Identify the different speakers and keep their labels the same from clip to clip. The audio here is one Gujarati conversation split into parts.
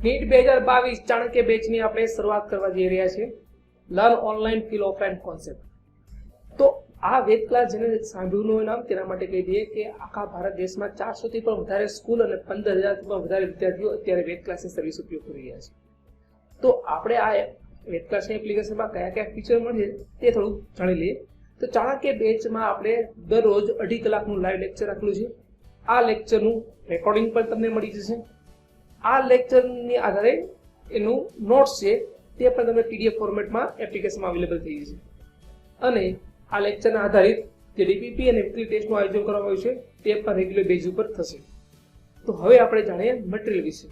Speaker 1: નીટ 2022 ચાણક્ય બેચની આપણે શરૂઆત કરવા જઈ રહ્યા છીએ. Learn online feel offline concept. તો આ વેદ ક્લાસ જેને સાંભળ્યું હોય નામ તેના માટે કહી દઈએ કે આખા ભારત દેશમાં 400 થી પણ વધારે સ્કૂલ અને 15,000 થી પણ વધારે વિદ્યાર્થીઓ અત્યારે વેદ ક્લાસની સર્વિસ ઉપયોગ કરી રહ્યા છે. તો આપણે આ વેદ ક્લાસની એપ્લિકેશનમાં કયા કયા ફીચર મળે તે થોડું જાણી લઈએ. તો ચાણક્ય બેચમાં આપણે દરરોજ 2.5 કલાકનું લાઈવ લેક્ચર રાખેલું છે. આ લેક્ચરનું રેકોર્ડિંગ પણ તમને મળી જશે. આ લેક્ચરની આધારે એનું નોટ્સ છે તે પણ તમને પીડીએફ ફોર્મેટમાં એપ્લિકેશનમાં અવેલેબલ થઈ જશે. અને આ લેક્ચરના આધારિત જે ડીપીપી અને વીકલી ટેસ્ટનું આયોજન કરવામાં આવ્યું છે તે પણ રેગ્યુલર બેઝ ઉપર થશે. તો હવે આપણે જાણીએ મટીરિયલ વિશે.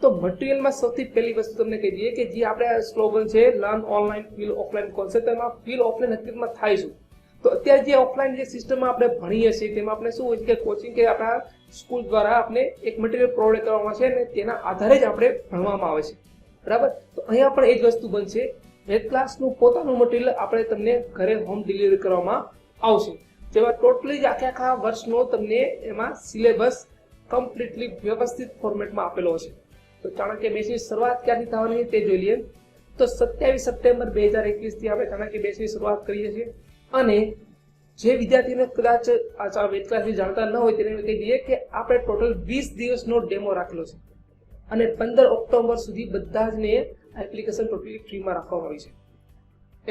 Speaker 1: તો મટીરિયલમાં સૌથી પહેલી વસ્તુ તમને કહી દઈએ કે જે આપણે સ્લોગન છે learn online feel offline concept, એમાં ફીલ ઓફલાઈન હકીકતમાં થાય શું? તો અત્યારે જે ઓફલાઈન જે સિસ્ટમમાં આપણે ભણીએ છીએ તેમાં આપણે શું હોય છે કે કોચિંગ કે આપણા સ્કૂલ દ્વારા આપણે એક મટીરિયલ પ્રોવાઈડ કરવામાં છે અને તેના આધારે જ આપણે ભણવામાં આવે છે, બરાબર? તો અહીંયા પણ એ જ વસ્તુ બનશે. વેદ ક્લાસનું પોતાનું મટીરિયલ આપણે તમને ઘરે હોમ ડિલિવરી કરવામાં આવશે, જેમાં ટોટલી જ આખા વર્ષનો તમને એમાં સિલેબસ કમ્પ્લીટલી વ્યવસ્થિત ફોર્મેટમાં આપેલો છે. તો ચાણક્ય બેચની શરૂઆત ક્યાંથી થવાની તે જોઈ લઈએ. તો 27 સપ્ટેમ્બર 2021 થી આપણે ચાણક્ય બેચની શરૂઆત કરીએ છીએ. અને જે વિદ્યાર્થીઓને કદાચ આ વેદ ક્લાસની જાણતા ન હોય તેને કહી દઈએ કે આપણે ટોટલ 20 દિવસનો ડેમો રાખેલો છે અને 15 ઓક્ટોબર સુધી બધા જ ને એપ્લિકેશન ટોટલી ફ્રીમાં રાખવામાં આવી છે.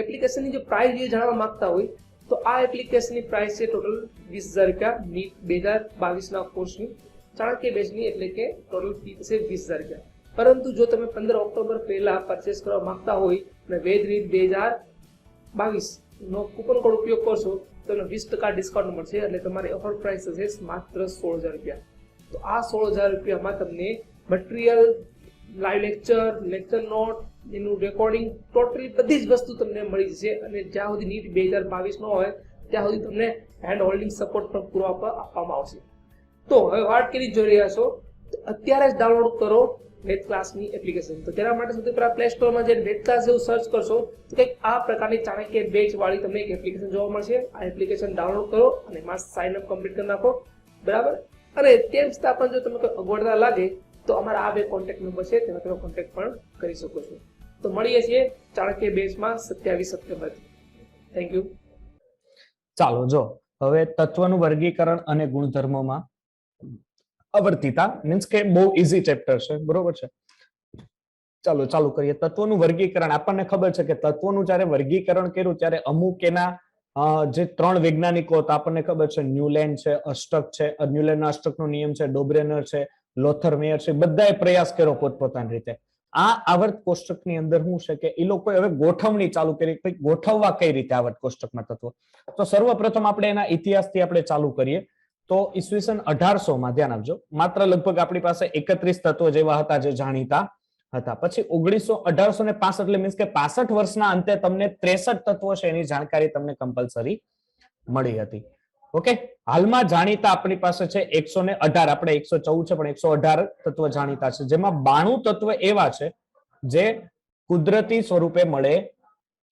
Speaker 1: એપ્લિકેશનની જો પ્રાઇસ જે જાણવા માંગતા હોય તો આ એપ્લિકેશનની પ્રાઇસ છે ટોટલ 20,000 રૂપિયા નીટ 2022 ના કોર્સની. ચાણક્ય બેચની એટલે કે ટોટલ ફી છે 20,000 રૂપિયા. પરંતુ જો તમે 15 ઓક્ટોબર પહેલા પરચેસ કરવા માંગતા હોય અને વેદ નીટ 2022 નો કૂપન કોડ ઉપયોગ કરશો તો તમને 20% ડિસ્કાઉન્ટ મળશે, એટલે તમારી ઓફર પ્રાઇસ થશે માત્ર 16,000 રૂપિયા. તો આ 16,000 રૂપિયામાં તમને material, live lecture, lecture note, એનું રેકોર્ડિંગ, ટોટલી બધી જ વસ્તુ તમને મળી જશે. અને જ્યાં સુધી નીટ 2022 નો હોય ત્યાં સુધી તમને હેન્ડ હોલ્ડિંગ સપોર્ટ પણ પૂરો આપવામાં આવશે. તો હવે વાત કરી જોઈ રહ્યા છો તો અત્યારે જ ડાઉનલોડ કરો વેદ ક્લાસની એપ્લિકેશન. તો તેના માટે સૌથી પહેલા પ્લે સ્ટોરમાં જઈને વેદ ક્લાસ જેવું સર્ચ કરશો તો કંઈક આ પ્રકારની ચાણક્ય બેચ વાળી તમને એક એપ્લિકેશન જોવા મળશે. આ એપ્લિકેશન ડાઉનલોડ કરો અને એમાં સાઇન અપ કમ્પ્લીટ કરી નાખો, બરાબર? અને તેમ છતાં પણ જો તમને કોઈ અગવડતા લાગે તો અમારા આ બે કોન્ટેક્ટ નંબર છે તેમાં તમે કોન્ટેક્ટ પણ કરી શકો છો. તો મળીએ છીએ ચાણક્ય બેચમાં 27 સપ્ટેમ્બરથી. Thank you.
Speaker 2: ચાલો જો હવે તત્વનું વર્ગીકરણ અને ગુણધર્મોમાં અવર્તિતા મીન્સ કે બહુ ઈઝી ચેપ્ટર છે, બરોબર છે? ચાલો ચાલુ કરીએ. તત્વોનું વર્ગીકરણ. આપણને ખબર છે કે તત્વોનું જ્યારે વર્ગીકરણ કર્યું ત્યારે અમુક એના જે 3 વૈજ્ઞાનિકો હતા આપણને ખબર છે, ન્યુલેન્ડ છે, અષ્ટક છે, ન્યુલેન્ડના અષ્ટકનો નિયમ છે, ડોબ્રેનર છે, લોથર મેયર છે, બધાએ પ્રયાસ કર્યો પોતપોતાની રીતે. આ આવર્ત કોષ્ટકની અંદર શું છે કે એ લોકોએ હવે ગોઠવણી ચાલુ કરી, ગોઠવવા કઈ રીતે આવર્ત કોષ્ટકમાં તત્વો. તો સર્વપ્રથમ આપણે એના ઇતિહાસથી આપણે ચાલુ કરીએ. તો ઈસવીસન 1800 માં ધ્યાન આપજો, માત્ર લગભગ આપણી પાસે 31 તત્વો જેવા હતા જે જાણીતા હતા. પછી 1865 એટલે મીન્સ કે 65 વર્ષના અંતે તમને 63 તત્વો છે એની જાણકારી તમને કમ્પલસરી મળી હતી. ઓકે, હાલમાં જાણીતા આપણી પાસે છે 118. આપણે 114 છે પણ 118 તત્વ જાણીતા છે, જેમાં 92 તત્વ એવા છે જે કુદરતી સ્વરૂપે મળે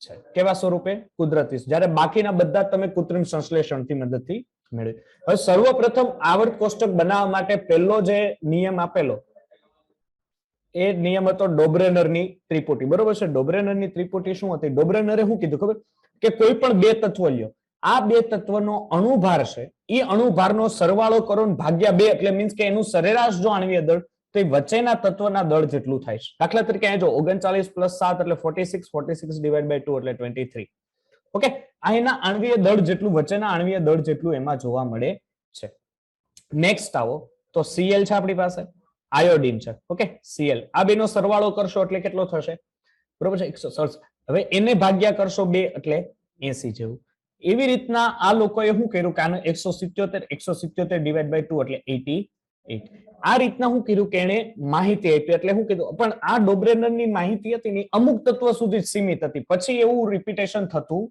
Speaker 2: છે. કેવા સ્વરૂપે? કુદરતી. જ્યારે બાકીના બધા તમે કૃત્રિમ સંશ્લેષણથી મદદથી મેળવી. હવે સર્વપ્રથમ આવર્ત કોષ્ટક બનાવવા માટે પહેલો જે નિયમ આપેલો એ નિયમ હતો ડોબ્રેનરની ત્રિપુટી, બરોબર છે? ડોબ્રેનરની ત્રિપુટી શું હતી? ડોબ્રેનરે શું કીધું ખબર? કે કોઈ પણ 2 તત્વો લ્યો, આ 2 તત્વનો અણુભાર છે એ અણુભારનો સરવાળો કરો ને ભાગ્યા 2 એટલે મીન્સ કે એનું સરેરાશ જો આણ્વીય દળ તો એ વચ્ચેના તત્વના દળ જેટલું થાય છે. દાખલા તરીકે અહીં જો 39 + 7 એટલે 46, 46 / 2 એટલે 23. ઓકે, આ એના આણ્વીય દળ જેટલું, વચ્ચેના આણ્વીય દળ જેટલું એમાં જોવા મળે છે. નેક્સ્ટ આવો તો Cl છે આપણી પાસે, આયોડિન છે. ઓકે, Cl આ બેનો સરવાળો કરશો એટલે કેટલો થશે? બરોબર છે, 167. હવે એને ભાગ્યા કરશો 2 એટલે 80 જેવું. એવી રીતના આ લોકોએ શું કર્યું કે આને 177 / 2 એટલે 88. આ રીતના શું કર્યું કે એને માહિતી આપી. એટલે શું કીધું પણ આ ડોબ્રેનરની માહિતી હતી ને અમુક તત્વ સુધી જ સીમિત હતી, પછી એવું રિપીટેશન થતું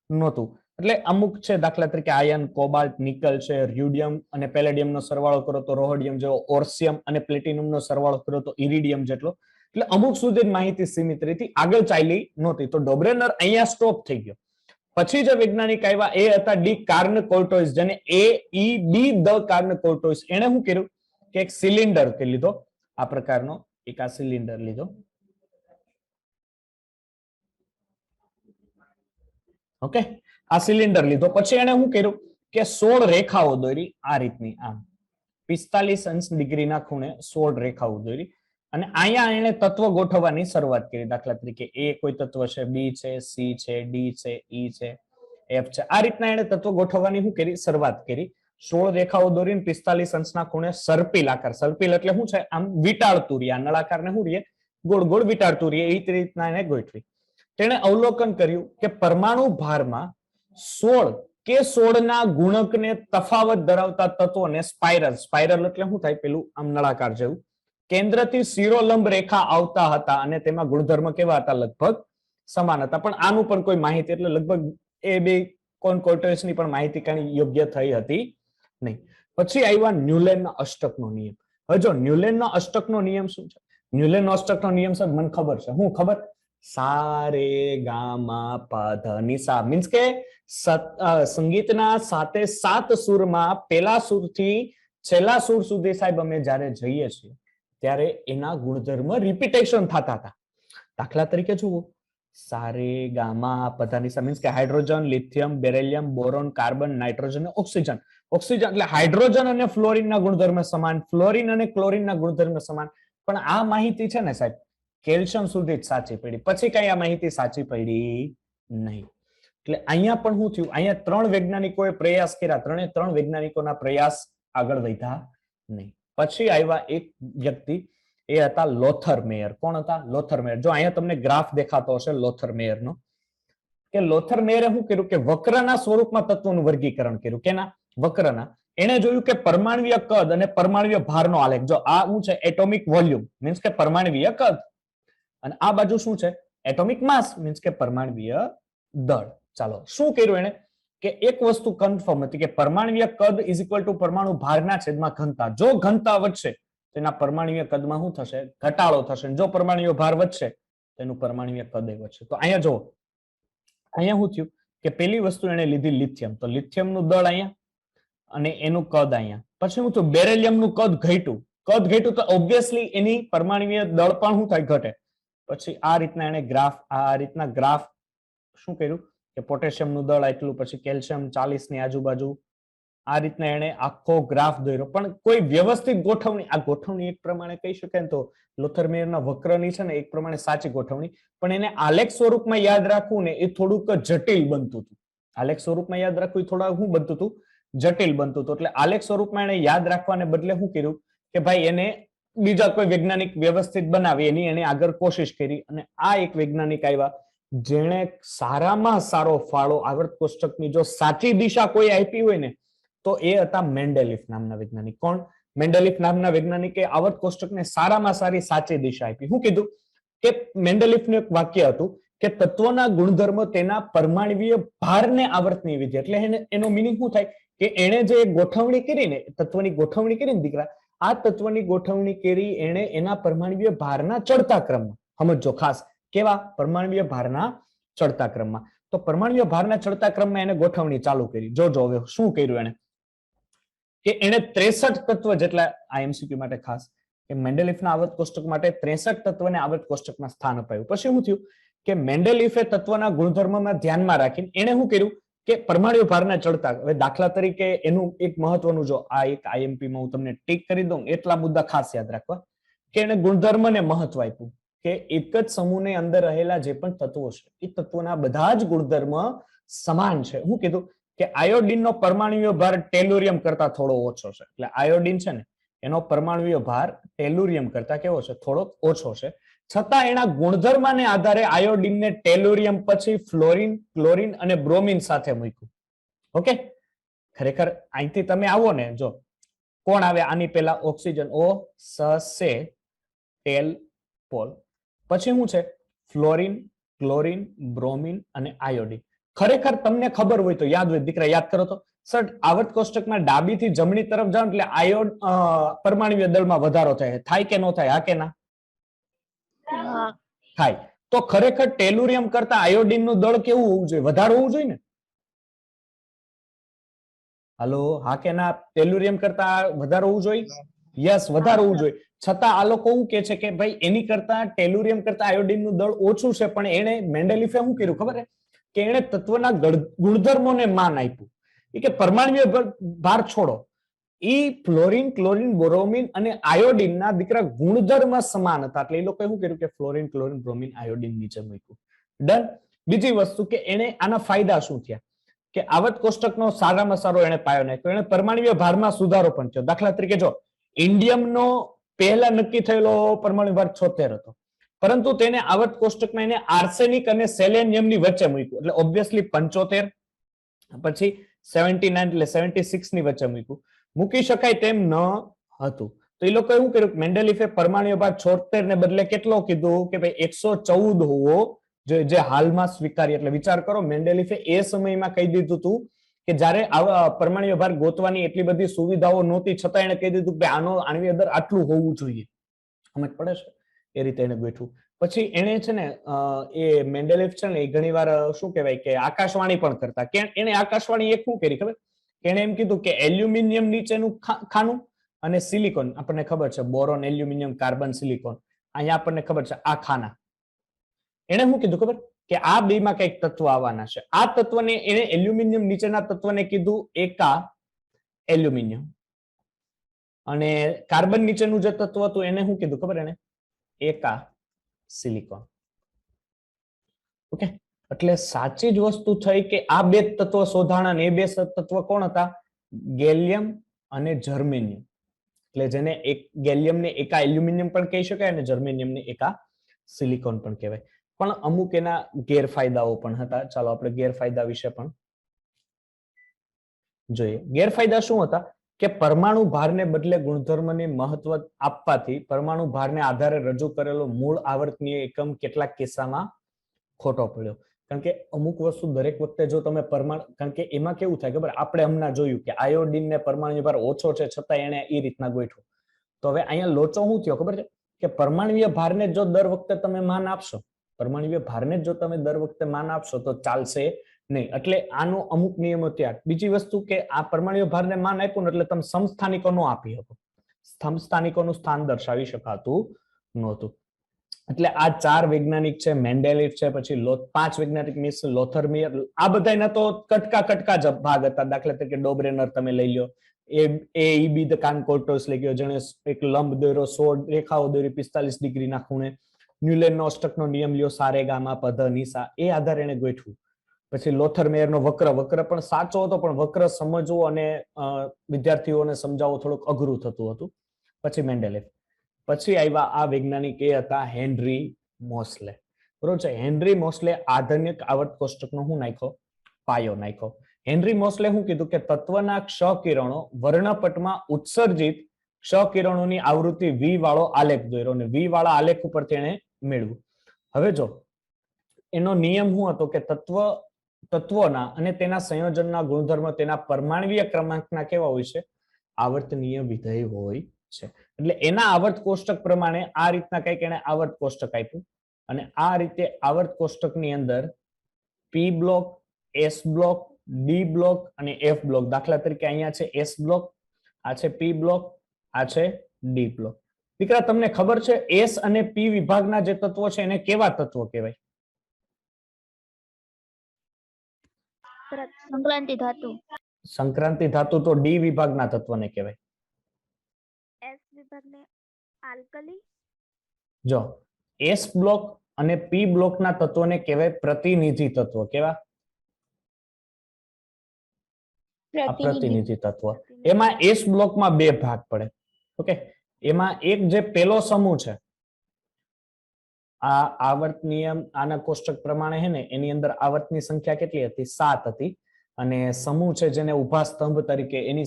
Speaker 2: નહોતું. એટલે અમુક છે, દાખલા તરીકે આયર્ન, કોબાલ્ટ, નિકલ છે, રુડિયમ અને પેલેડિયમનો સરવાળો કરો તો રોહોડિયમ જેવો, ઓર્સિયમ અને પ્લેટિનમનો સરવાળો કરો તો ઇરિડિયમ જેટલો. એટલે અમુક સુધી જ માહિતી સીમિત રહી, આગળ ચાલી નહોતી. તો ડોબ્રેનર અહીંયા સ્ટોપ થઈ ગયો. પછી જે વૈજ્ઞાનિક આવ્યા એ હતા ડી કાર્ન કોર્ટોઇસ, જેને AED ધ કાર્ન કોર્ટોઇસ. એને શું કર્યું કે એક સિલિન્ડર લીધો આ પ્રકારનો, એક આ સિલિન્ડર લીધો, ઓકે, આ સિલિન્ડર લીધો, પછી એને શું કર્યું કે 16 રેખાઓ દોરી આ રીતની, આમ 45 ડિગ્રીના ખૂણે 16 રેખાઓ દોરી, અને અહીંયા એને તત્વ ગોઠવવાની શરૂઆત કરી. દાખલા તરીકે એ કોઈ તત્વ છે, બી છે, સી છે, ડી છે, ઈ છે, એફ છે, આ રીતના એને તત્વ ગોઠવવાની શું કરી શરૂઆત કરી. 16 રેખાઓ દોરીને 45 અંશના ખૂણે સર્પિલ આકાર, સર્પિલ એટલે શું છે, આમ વીંટાળતું રહે, આ નળાકારને શું રહે, ગોળ ગોળ વીંટાળતું રહે, એ રીતના એને ગોઠવી. તેણે અવલોકન કર્યું કે પરમાણુ ભારમાં 16 કે 16 ના ગુણકને તફાવત ધરાવતા તત્વોને સ્પાઇરલ, સ્પાઇરલ એટલે શું થાય, પેલું આમ નળાકાર જેવું, કેન્દ્રથી શિરોલંબ રેખા આવતા હતા અને તેમાં ગુણધર્મ કેવા હતા, લગભગ સમાન હતા. પણ આનું પણ કોઈ માહિતી, એટલે લગભગ એ બે કોન્કોર્ટન્સની પણ માહિતી કઈ યોગ્ય થઈ હતી નહીં. પછી આવ્યા ન્યુલેનના અષ્ટકનો નિયમ. હવે જો ન્યુલેનનો અષ્ટકનો નિયમ શું છે, ન્યુલેનનો અષ્ટકનો નિયમ છે મને ખબર છે, હું ખબર, સા રે ગા મા પા ધ ની સા, મીન્સ કે સંગીતના 7 સૂરમાં પેલા સૂરથી છેલ્લા સૂર સુધી સાહેબ અમે જ્યારે જઈએ છીએ ત્યારે એના ગુણધર્મ રિપીટેશન થતા હતા. દાખલા તરીકે જુઓ, સારે ગામા પધાની, મીન્સ કે hydrogen, lithium, beryllium, boron, carbon, nitrogen અને ઓક્સિજન. ઓક્સિજન એટલે હાઇડ્રોજન અને ફ્લોરિનના ગુણધર્મ સમાન, ફ્લોરિન અને ક્લોરિનના ગુણધર્મ સમાન. પણ આ માહિતી છે ને સાહેબ કેલ્શિયમ સુધી જ સાચી પડી, પછી કઈ આ માહિતી સાચી પડી નહીં. એટલે અહીંયા પણ શું થયું, અહીંયા 3 વૈજ્ઞાનિકોએ પ્રયાસ કર્યા, 3 વૈજ્ઞાનિકોના પ્રયાસ આગળ વધ્યા નહીં. પછી આવ્યા એક વ્યક્તિ, એ હતા લોથર મેયર. કોણ હતા? લોથર મેયર. જો અહીંયા તમને ગ્રાફ દેખાતો હશે લોથર મેયરનો, કે લોથર મેયરે શું કર્યું કે વક્રના સ્વરૂપમાં તત્વોનું વર્ગીકરણ કર્યું. કેના? વક્રના. એને જોયું કે પરમાણ્વીય કદ અને પરમાણ્વીય ભારનો આલેખ, જો આ શું છે, એટોમિક વોલ્યુમ મીન્સ કે પરમાણ્વીય કદ, અને આ બાજુ શું છે, એટોમિક માસ મીન્સ કે પરમાણ્વીય દળ. ચાલો શું કર્યું એને કે એક વસ્તુ કન્ફર્મ હતી કે પરમાણ્વીય કદ ઇઝ ઇક્વલ ટુ પરમાણુ ભારના છેદમાં ઘનતા. જો ઘનતા વધશે તેના પરમાણ્વીય કદમાં શું થશે, ઘટાડો થશે. જો પરમાણ્વીય ભાર વધશે તેનું પરમાણ્વીય કદ વધશે. તો અહીંયા જો અહીંયા શું થયું કે પેલી વસ્તુ એને લીધી લિથિયમ, તો લિથિયમનું દળ અહીંયા અને એનું કદ અહીંયા. પછી શું થયું, બેરિલિયમનું કદ ઘટ્યું, તો ઓબ્વિયસલી એની પરમાણ્વીય દળ પણ શું થાય, ઘટે. પછી આ રીતના એને ગ્રાફ, આ રીતના ગ્રાફ શું કર્યું કે પોટેશિયમનું દળ આટલું, પછી કેલ્શિયમ 40 ની આજુબાજુ, આ રીતના એને આખો ગ્રાફ દોર્યો. પણ કોઈ વ્યવસ્થિત ગોઠવણી, આ ગોઠવણી એક પ્રમાણે કહી શકાય ને તો લોથર મેયરના વક્રની છે ને એક પ્રમાણે સાચી ગોઠવણી, પણ એને આલેખ સ્વરૂપમાં યાદ રાખવું ને એ થોડુંક જટિલ બનતું હતું. આલેખ સ્વરૂપમાં યાદ રાખવું એ થોડા શું બનતું હતું, જટિલ બનતું હતું. એટલે આલેખ સ્વરૂપમાં એને યાદ રાખવાને બદલે શું કર્યું કે ભાઈ એને બીજા કોઈ વૈજ્ઞાનિક વ્યવસ્થિત બનાવી, એની એને આગળ કોશિશ કરી. અને આ એક વૈજ્ઞાનિક આવ્યા જેણે સારામાં સારો ફાળો આવર્ત કોષ્ટકની જો સાચી દિશા કોઈ આપી હોય ને તો એ હતા મેન્ડેલિફ નામના વૈજ્ઞાનિક. કોણ? મેન્ડેલિફ નામના વૈજ્ઞાનિકે આવર્ત કોષ્ટકને સારામાં સારી સાચી દિશા આપી. શું કીધું કે મેન્ડેલિફનું એક વાક્ય હતું કે તત્વના ગુણધર્મ તેના પરમાણ્વીય ભારને આવર્તની વિધિ. એટલે એનો મિનિંગ શું થાય કે એને જે ગોઠવણી કરી ને, તત્વની ગોઠવણી કરી ને દીકરા, આ તત્વની ગોઠવણી કરી એને એના પરમાણ્વીય ભારના ચડતા ક્રમમાં. સમજો ખાસ, કેવા? પરમાણ્વીય ભારના ચડતા ક્રમમાં. તો પરમાણ્વીય ભારના ચડતા ક્રમમાં એને ગોઠવણી ચાલુ કરી. જોજો હવે શું કર્યું એને કે એને 63 તત્વ જેટલા, આ એમસીક્યુ માટે ખાસ, કે મેન્ડેલિફના આવર્ત કોષ્ટક માટે 63 તત્વને આવર્ત કોષ્ટકમાં સ્થાન અપાયું. પછી શું થયું કે મેન્ડેલિફે તત્વના ગુણધર્મમાં ધ્યાનમાં રાખીને એને શું કર્યું કે પરમાણ્વીય ભારના ચડતા, હવે દાખલા તરીકે એનું એક મહત્વનું, જો આ એક આઈએમપી માં હું તમને ટીક કરી દઉં, એટલા મુદ્દા ખાસ યાદ રાખવા કે એને ગુણધર્મને મહત્વ આપ્યું કે એક જ સમૂહની અંદર રહેલા જે પણ તત્વો છે એ તત્વોના બધા જ ગુણધર્મ સમાન છે. હું કીધું કે આયોડિનનો પરમાણ્વીય ભાર ટેલુરિયમ કરતા થોડો ઓછો છે. એટલે આયોડિન છે ને એનો પરમાણ્વીય ભાર ટેલુરિયમ કરતા કેવો છે, થોડો ઓછો છે. છતાં એના ગુણધર્મને આધારે આયોડિનને ટેલુરિયમ પછી ફ્લોરિન, ક્લોરિન અને બ્રોમિન સાથે મૂક્યું. ઓકે, ખરેખર અહીંથી તમે આવો ને, જો કોણ આવે આની પહેલા, ઓક્સિજન, ઓ સે ટેલ પોલ, પછી શું છે ફ્લોરિન, ક્લોરિન, બ્રોમિન અને આયોડિન. ખરેખર તમને ખબર હોય તો યાદ હોય, દીકરા યાદ કરો તો. સર આવર્ત કોષ્ટકમાં ડાબીથી જમણી તરફ જાઓ એટલે આયોડ પરમાણ્વીય દળમાં વધારો થાય કે ન થાય? હા કે ના થાય? તો ખરેખર ટેલુરિયમ કરતા આયોડિન નું દળ કેવું હોવું જોઈએ, વધારે હોવું જોઈએ ને? હાલો, હા કે ના? ટેલુરિયમ કરતા વધારે હોવું જોઈએ. યસ વધારે હોવું જોઈએ, છતાં આ લોકો શું કે છે કે ભાઈ એની કરતા ટેલુરિયમ કરતા આયોડિનનું દળ ઓછું છે, પણ એને મેન્ડેલિફે શું કર્યું ખબર છે કે એને તત્વના ગુણધર્મોને માન આપ્યું. એ કે પરમાણ્વીય ભાર છોડો, ઈ ફ્લોરિન, ક્લોરિન, બોરોમિન અને આયોડિનના દીકરા ગુણધર્મ સમાન હતા, એટલે એ લોકો શું કર્યું કે ફ્લોરિન, ક્લોરિન, બ્રોમિન, આયોડિન નીચે મૂક્યું. ડન. બીજી વસ્તુ કે એને આના ફાયદા શું થયા કે આવત કોષ્ટકનો સારામાં સારો એને પાયો નાખ્યો, એને પરમાણ્વીય ભારમાં સુધારો પણ થયો. દાખલા તરીકે જો ઇન્ડિયમનો પહેલા નક્કી થયેલો પરમાણુ ભાર 76 હતો, પરંતુ તેને આવત કોષ્ટકમાં એને આર્સેનિક અને સેલેનિયમની વચ્ચે મૂક્યું, એટલે ઓબ્વિયસલી 75 પછી 79 એટલે 76 ની વચ્ચે મૂક્યું. મૂકી શકાય તેમ ન હતું, તો એ લોકો એવું કર્યું મેન્ડેલિફે પરમાણ્વીય ભાર 76 ને બદલે કેટલો કીધું કે ભાઈ 114 હોવો જોઈએ, જે હાલમાં સ્વીકાર્ય. એટલે વિચાર કરો, મેન્ડેલિફે એ સમયમાં કહી દીધું હતું કે જ્યારે પરમાણ્વીય ભાર ગોતવાની એટલી બધી સુવિધાઓ નહોતી, છતાં એને કહી દીધું કે આનો આણ્વીય દર આટલું હોવું જોઈએ. સમજ પડે છે? એ રીતે એને ગોઠવું. પછી એને છે ને એ મેન્ડેલિફ છે ને એ ઘણી વાર શું કહેવાય કે આકાશવાણી પણ કરતા. કે એને આકાશવાણી એક શું કરી ખબર કે એને એમ કીધું કે એલ્યુમિનિયમ નીચેનું ખાનું અને સિલિકોન, આપણને ખબર છે બોરોન, એલ્યુમિનિયમ, કાર્બન, સિલિકોન, અહીંયા આપણને ખબર છે આ ખાના. એને શું કીધું ખબર કે આ બે માં કઈક તત્વ આવવાના છે. આ તત્વને એને એલ્યુમિનિયમ નીચેના તત્વને કીધું એકા એલ્યુમિનિયમ, અને કાર્બન નીચેનું જે તત્વ હતું એને શું કીધું ખબર એને એકા સિલિકોન. ઓકે, એટલે સાચી જ વસ્તુ થઈ કે આ બે તત્વ શોધાણા, ને એ બે તત્વ કોણ હતા? ગેલિયમ અને જર્મેનિયમ. એટલે જેને એક ગેલિયમને એકા એલ્યુમિનિયમ પણ કહી શકાય અને જર્મેનિયમને એકા સિલિકોન પણ કહેવાય. પણ અમુક એના ગેરફાયદાઓ પણ હતા. ચાલો આપણે ગેરફાયદા વિશે પણ જોઈએ. ગેરફાયદા શું હતા કે પરમાણુ ભારને બદલે ગુણધર્મને મહત્વ આપવાથી પરમાણુ ભારને આધારે રજૂ કરેલો મૂળ આવર્તનીય એકમ કેટલાક કિસ્સામાં ખોટો પડ્યો. કારણ કે અમુક વસ્તુ દરેક વખતે જો તમે કારણ કે એમાં કેવું થાય ખબર, આપણે હમણાં જોયું કે આયોડિન ને પરમાણુ ભાર ઓછો છે છતાં એને એ રીતના ગોઠવું. તો હવે અહીંયા લોચો શું થયો ખબર છે કે પરમાણ્વીય ભારને જો દર વખતે તમે માન આપશો, પરમાણ્વીય ભારને જો તમે દર વખતે માન આપશો તો ચાલશે નહીં. એટલે આનો અમુક નિયમો ત્યાં. બીજી વસ્તુ કે આ પરમાણ્વીય ભારને માન આપ્યું ને એટલે તમે સમસ્થાનિકો ન આપી શકો, સમસ્થાનિકોનું સ્થાન દર્શાવી શકાતું નહોતું. એટલે આ 4 વૈજ્ઞાનિક છે, મેન્ડેલિફ છે, પછી 5 વૈજ્ઞાનિક મિસ લોથરમિયર, આ બધાના તો કટકા જ ભાગ હતા. દાખલા તરીકે ડોબ્રેનર તમે લઈ લો, એ બી ધ કાનકોર્ટોસ લઈ ગયો, જેણે એક લંબ દોર્યો, 16 રેખાઓ દોરી 45 ડિગ્રીના ખૂણે. ન્યુલેનનો અષ્ટકનો નિયમ લ્યો, સારે ગામા પધ નિસા, એ આધારે એને ગોઠવું. પછી લોથરમેયરનો વક્ર પણ સાચો હતો, પણ વક્ર સમજવો અને વિદ્યાર્થીઓને સમજાવવું થોડુંક અઘરું થતું હતું. પછી મેન્ડેલિફ. પછી આવ્યા આ વૈજ્ઞાનિક, એ હતા હેનરી મોસ્લે. બરોબર છે? હેનરી મોસ્લે આધુનિક આવર્ત કોષ્ટકનો શું નાખ્યો? પાયો નાખ્યો. હેનરી મોસ્લે શું કીધું કે તત્વના ક્ષ કિરણો વર્ણપટમાં ઉત્સર્જિત ક્ષ કિરણોની આવૃત્તિ V વાળો આલેખ દોર્યો, અને V વાળા આલેખ ઉપર તેને મેળવ્યું. હવે જો એનો નિયમ શું હતો કે તત્વોના અને તેના સંયોજનના ગુણધર્મ તેના પરમાણ્વીય ક્રમાંકના કેવા હોય છે? આવર્તનીય વિધેય હોય છે. એટલે એના આવર્ત કોષ્ટક પ્રમાણે આ રીતના કંઈક એને આવર્ત કોષ્ટક આપ્યું, અને આ રીતે આવર્ત કોષ્ટકની અંદર P block, S block, D block અને એફ બ્લોક. દાખલા તરીકે અહીંયા છે એસ બ્લોક, આ છે પી બ્લોક, આ છે ડી બ્લોક. દીકરા તમને ખબર છે એસ અને પી વિભાગના જે તત્વો છે એને કેવા તત્વો કહેવાય?
Speaker 3: સંક્રાંતિ ધાતુ.
Speaker 2: સંક્રાંતિ ધાતુ તો ડી વિભાગના તત્વને કહેવાય.
Speaker 3: એસ વિભાગને આલ્કલી.
Speaker 2: જો એસ બ્લોક અને પી બ્લોકના તત્વોને કહેવાય પ્રતિનિધિ તત્વ. કેવા? પ્રતિનિધિ તત્વ. એમાં એસ બ્લોકમાં 2 ભાગ પડે. ઓકે, એમાં એક જે પેલો સમૂહ છે, આ આવર્ત નિયમ આના કોષ્ટક પ્રમાણે છે ને, એની અંદર આવર્તની સંખ્યા કેટલી હતી? 7 હતી. અને સમૂહ છે જેને ઉભા સ્તંભ તરીકે, એની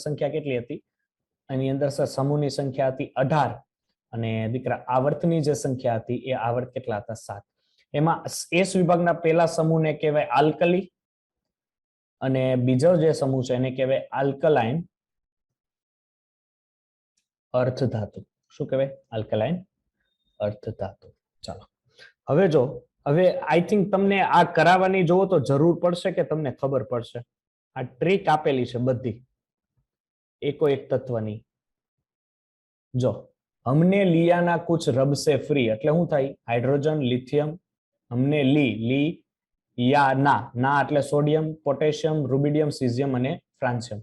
Speaker 2: સંખ્યા કેટલી હતી? એની અંદર સમૂહની સંખ્યા હતી 18, અને દીકરા આવર્તની જે સંખ્યા હતી એ આવર્ત કેટલા હતા? 7. એમાં એસ વિભાગના પહેલા સમૂહને કહેવાય આલ્કલી, અને બીજો જે સમૂહ છે એને કહેવાય આલ્કલાઇન અર્ધધાતુ. શું કહેવાય? આલ્કલાઇન અર્ધધાતુ. ચાલો હવે જો, હવે આઈ થિંક તમને આ કરાવવાની જોવો તો જરૂર પડશે કે તમને ખબર પડશે? આ ટ્રીક આપેલી છે બધી એકો એક તત્વની. જો हमने लिया ना कुछ रब से फ्री એટલે શું થાય હાઇડ્રોજન લિથિયમ हमने ली या ના એટલે સોડિયમ પોટેશિયમ રૂબિડિયમ સીઝિયમ અને ફ્રાન્સિયમ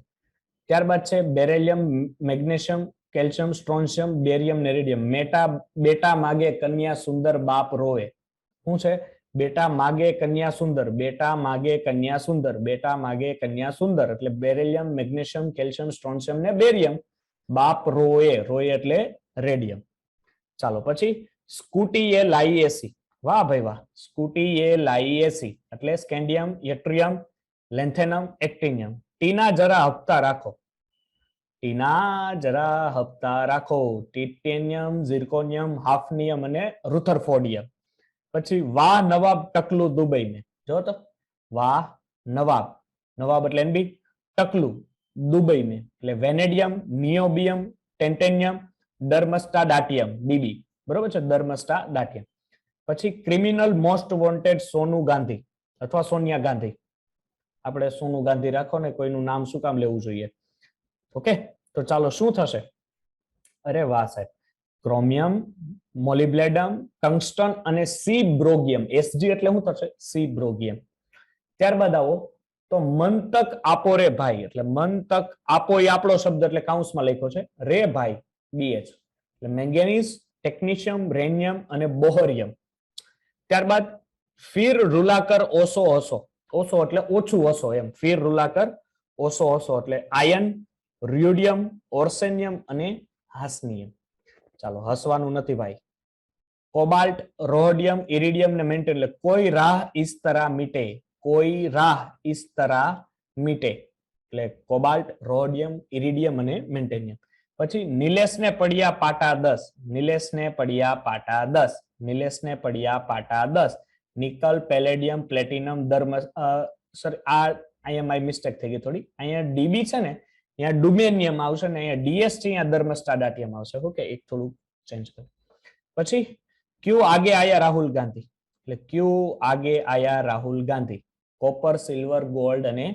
Speaker 2: ત્યારબાદ છે બેરેલિયમ મેગ્નેશિયમ કેલ્શિયમ સ્ટ્રોન્શિયમ બેરિયમ નેરિડિયમ બેટા માગે કન્યા સુંદર બાપ રોવે શું છે બેટા માગે કન્યા સુંદર બેટા માગે કન્યા સુંદર બેટા માગે કન્યા સુંદર એટલે બેરેલિયમ મેગ્નેશિયમ કેલ્શિયમ સ્ટ્રોન્શિયમ ને બેરિયમ બાપ રોએ રોએ એટલે રેડિયમ ચાલો પછી સ્કૂટી એ લાઈ એસી વાહ ભાઈ વાહ સ્કૂટી એ લાઈ એસી એટલે સ્કેન્ડિયમ યટ્રિયમ લેન્થેનમ એક્ટિનિયમ ટીના જરા હપ્તા રાખો ટીના જરા હપ્તા રાખો ટિટેનિયમ ઝિર્કોનિયમ હાફનિયમ અને રુથરફોર્ડિયમ પછી વાહ નવાબ ટકલું દુબઈ ને જો તો વાહ નવાબ નવાબ એટલે એનબી ટકલું દુબઈ ને એટલે વેનેડિયમ નિયોબિયમ ટેન્ટેનિયમ ડર્મસ્ટાડાટિયમ ડીબી બરોબર છે ડર્મસ્ટાડાટિયમ પછી ક્રિમિનલ મોસ્ટ વોન્ટેડ સોનુ ગાંધી અથવા સોનિયા ગાંધી આપણે સોનુ ગાંધી રાખો ને કોઈનું નામ શું કામ લેવું જોઈએ ઓકે તો ચાલો શું થશે અરે વાહ સાહેબ ક્રોમિયમ મોલિબ્લેડમ ટંગસ્ટન અને સી બ્રોગિયમ એસજી એટલે શું થશે સી બ્રોગિયમ ત્યારબાદ આવો તો મંતક આપો રે ભાઈ એટલે મંતક આપો એ આપણો શબ્દ એટલે કાઉન્સમાં લખ્યો છે રે ભાઈ બીએચ એટલે મેંગેનીઝ ટેકનિશિયમ રેનિયમ અને બોહરિયમ ત્યારબાદ ફીર રૂલાકર ઓસો હસો ઓસો એટલે ઓછું હસો એમ ફીર રૂલાકર ઓસો હસો એટલે આયન ર્યુડિયમ ઓર્સેનિયમ અને હાસ્નિયમ ચાલો હસવાનું નથી ભાઈ કોબાલ્ટ રોડિયમ ઇરિડિયમ ને મેન્ટેન એટલે કોઈ રાહ ઇસ તરહ મીટે કોઈ રાહ ઇસ તરહ મીટે એટલે કોબાલ્ટ રોડિયમ ઇરિડિયમ અને મેન્ટેનિયમ પછી નિલેશને પડ્યા પાટા 10 નિલેશને પડ્યા પાટા 10 નિલેશને પડ્યા પાટા 10 નિકલ પેલેડિયમ પ્લેટિનમ સોરી આ અહીંયા મારી મિસ્ટેક થઈ ગઈ થોડી અહીંયા ડીબી છે ને અહીંયા ડુમેનિયમ આવશે ને અહીંયા ડીએસ છે અહીંયા ડર્મસ્ટાડાટિયમ આવશે ઓકે એક થોડું ચેન્જ કર પછી ક્યુ આગે આયા રાહુલ ગાંધી એટલે ક્યુ આગે આયા Rahul Gandhi copper silver gold અને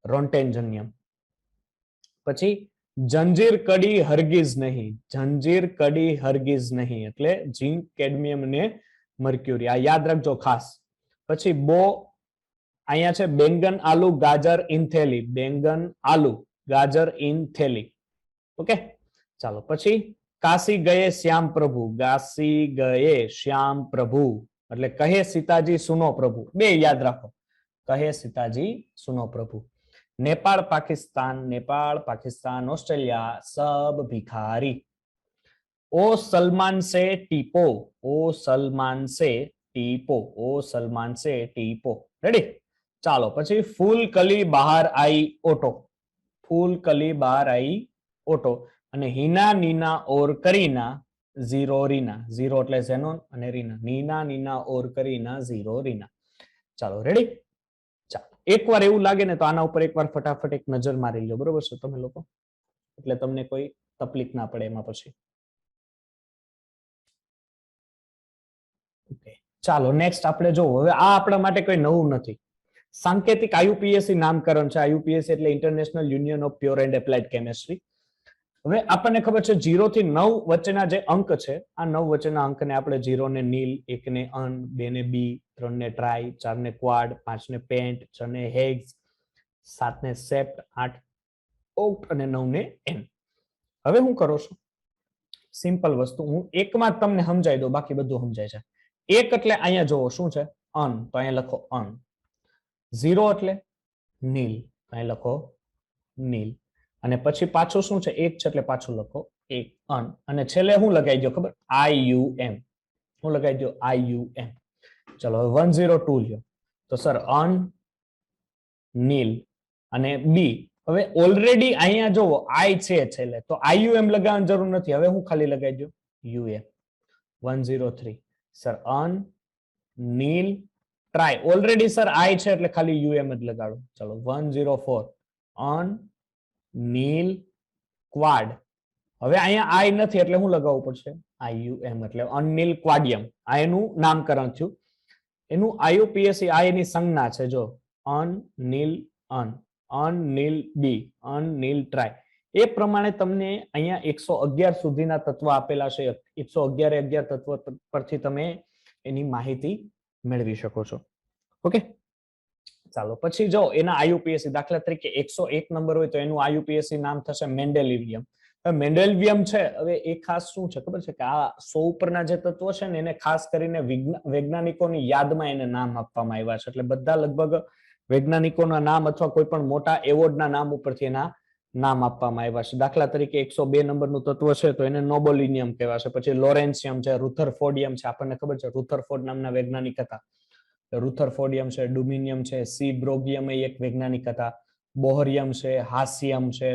Speaker 2: રોન્ટેન્જનિયમ પછી જંજીર કડી હરગીઝ નહીં જંજીર કડી હરગીઝ નહીં એટલે ઝિંક કેડમિયમ અને મર્ક્યુરી આ યાદ રાખજો ખાસ પછી બો અહીંયા છે બેંગન આલુ ગાજર ઇન થેલી બેંગન આલુ ગાજર ઇન થેલી ઓકે ચાલો પછી કાશી ગયે શ્યામ પ્રભુ કાશી ગયે શ્યામ પ્રભુ એટલે કહે સીતાજી સુનો પ્રભુ બે યાદ રાખો કહે સીતાજી સુનો પ્રભુ नेपाल पाकिस्तान ऑस्ट्रेलिया सब भिखारी ओ सलमान से टीपो ओ सलमान से टीपो ओ सलमान से टीपो रेडी ચાલો પછી ફૂલ કલી બહાર आई ઓટો ફૂલ કલી બહાર आई ઓટો અને હિના નીના ઓર કરીના ઝીરો રીના ઝીરો એટલે ઝેનોન અને રીના નીના નીના ઓર કરીના ઝીરો રીના ચાલો રેડી એકવાર એવું લાગે ને તો આના ઉપર એકવાર ફટાફટ એક નજર મારી લો બરોબર છે તમે લોકો એટલે તમને કોઈ તકલીફ ના પડે એમાં પછી ચાલો નેક્સ્ટ આપણે જોવો હવે આ આપણા માટે કોઈ નવું નથી સાંકેતિક આયુપીએસસી નામકરણ છે આયુપીએસસી એટલે international union of pure and applied chemistry હવે આપણને ખબર છે 0 થી 9 વચ્ચેના જે અંક છે આ 9 વચ્ચેના અંકને આપણે 0 ને નીલ 1 ને અન 2 ને બી 3 ને ટ્રાય 4 ને ક્વાડ 5 ને પેન્ટ 6 ને હેગ્સ 7 ને સેપ્ટ 8 ઓક્ટ અને 9 ને એન હવે હું કરો છું સિમ્પલ વસ્તુ હું એકમાં તમને સમજાવી દઉં બાકી બધું સમજાય છે એક એટલે અહીંયા જોવો શું છે અન તો અહીંયા લખો અન 0 એટલે નીલ અહીં લખો નીલ અને પછી પાછું શું છે એક છે એટલે પાછું લખો એક અન અને છેલ્લે હું લગાવી દો ખબર IUM હું લગાવી દો IUM ચલો 102 લ્યો તો સર અન નીલ અને બી હવે ઓલરેડી અહીંયા જોવો I છે છેલ્લે તો IUM લગાવવાની જરૂર નથી હવે હું ખાલી લગાવી દો UM 103 સર અન નીલ ટ્રાય ઓલરેડી સર I છે એટલે ખાલી UM જ લગાડો ચલો 104 અન નીલ ક્વાડ હવે અહીંયા I નથી એટલે હું લગાવવું પડશે IUM એટલે અનનીલ ક્વાડિયમ આ એનું નામકરણ થયું એનું IUPAC આ એની સંજ્ઞા છે જો અનનીલ અનનીલ બી અનનીલ ટ્રાય એ પ્રમાણે તમને અહીંયા 111 સુધીના તત્વ આપેલા છે. 111 તત્વ પરથી તમે એની માહિતી મેળવી શકો છો. ઓકે, ચાલો પછી જો એના આયુપીએસસી દાખલા તરીકે 101 નંબર હોય તો એનું આયુપીએસસી નામ થશે મેન્ડેલિવિયમ. મેન્ડેલિવિયમ છે, હવે એ ખાસ શું છે ખબર છે કે આ 100 ઉપરના જે તત્વો છે ને એને ખાસ કરીને વૈજ્ઞાનિકોની યાદમાં એને નામ આપવામાં આવ્યા છે. એટલે બધા લગભગ વૈજ્ઞાનિકોના નામ અથવા કોઈ પણ મોટા એવોર્ડના નામ ઉપરથી એના નામ આપવામાં આવ્યા છે. દાખલા તરીકે 102 નંબરનું તત્વ છે તો એને નોબોલિનિયમ કહેવાશે. પછી લોરેન્સિયમ છે, રુથરફોર્ડિયમ છે, આપણને ખબર છે રુથરફોર્ડ નામના વૈજ્ઞાનિક હતા. રુથરફોર્ડિયમ છે, ડુમિનિયમ છે, સી બ્રોગિયમ એ એક વૈજ્ઞાનિક હતા, બોહરિયમ છે, હાસિયમ છે,